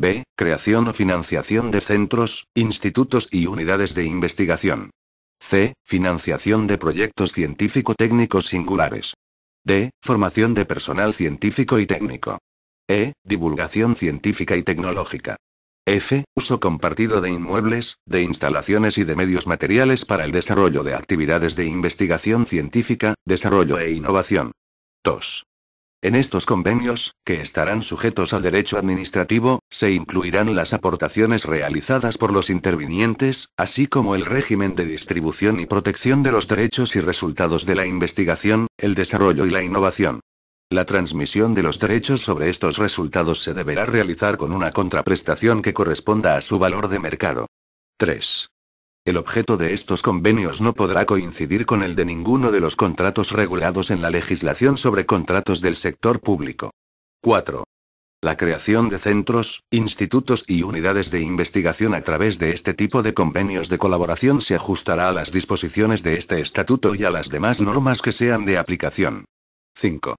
B. Creación o financiación de centros, institutos y unidades de investigación. C. Financiación de proyectos científico-técnicos singulares. D. Formación de personal científico y técnico. E. Divulgación científica y tecnológica. F. Uso compartido de inmuebles, de instalaciones y de medios materiales para el desarrollo de actividades de investigación científica, desarrollo e innovación. 2. En estos convenios, que estarán sujetos al derecho administrativo, se incluirán las aportaciones realizadas por los intervinientes, así como el régimen de distribución y protección de los derechos y resultados de la investigación, el desarrollo y la innovación. La transmisión de los derechos sobre estos resultados se deberá realizar con una contraprestación que corresponda a su valor de mercado. 3. El objeto de estos convenios no podrá coincidir con el de ninguno de los contratos regulados en la legislación sobre contratos del sector público. 4. La creación de centros, institutos y unidades de investigación a través de este tipo de convenios de colaboración se ajustará a las disposiciones de este estatuto y a las demás normas que sean de aplicación. 5.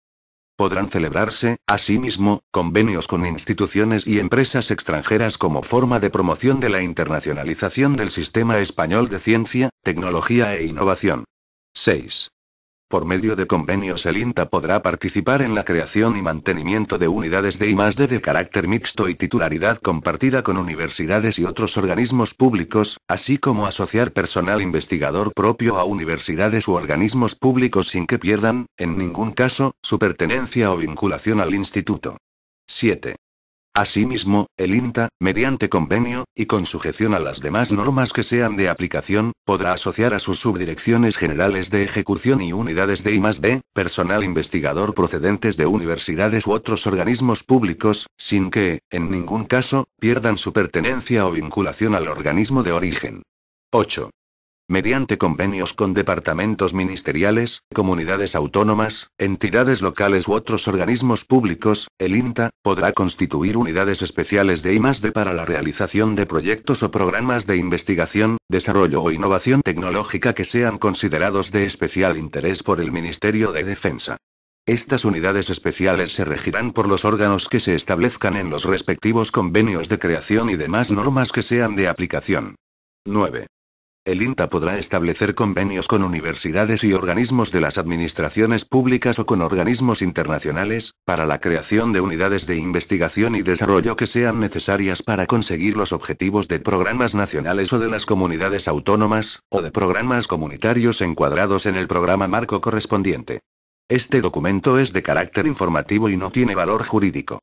Podrán celebrarse, asimismo, convenios con instituciones y empresas extranjeras como forma de promoción de la internacionalización del sistema español de ciencia, tecnología e innovación. 6. Por medio de convenios el INTA podrá participar en la creación y mantenimiento de unidades de I+D de carácter mixto y titularidad compartida con universidades y otros organismos públicos, así como asociar personal investigador propio a universidades u organismos públicos sin que pierdan, en ningún caso, su pertenencia o vinculación al instituto. 7. Asimismo, el INTA, mediante convenio, y con sujeción a las demás normas que sean de aplicación, podrá asociar a sus subdirecciones generales de ejecución y unidades de I+D, personal investigador procedentes de universidades u otros organismos públicos, sin que, en ningún caso, pierdan su pertenencia o vinculación al organismo de origen. 8. Mediante convenios con departamentos ministeriales, comunidades autónomas, entidades locales u otros organismos públicos, el INTA podrá constituir unidades especiales de I+D para la realización de proyectos o programas de investigación, desarrollo o innovación tecnológica que sean considerados de especial interés por el Ministerio de Defensa. Estas unidades especiales se regirán por los órganos que se establezcan en los respectivos convenios de creación y demás normas que sean de aplicación. 9. El INTA podrá establecer convenios con universidades y organismos de las administraciones públicas o con organismos internacionales, para la creación de unidades de investigación y desarrollo que sean necesarias para conseguir los objetivos de programas nacionales o de las comunidades autónomas, o de programas comunitarios encuadrados en el programa marco correspondiente. Este documento es de carácter informativo y no tiene valor jurídico.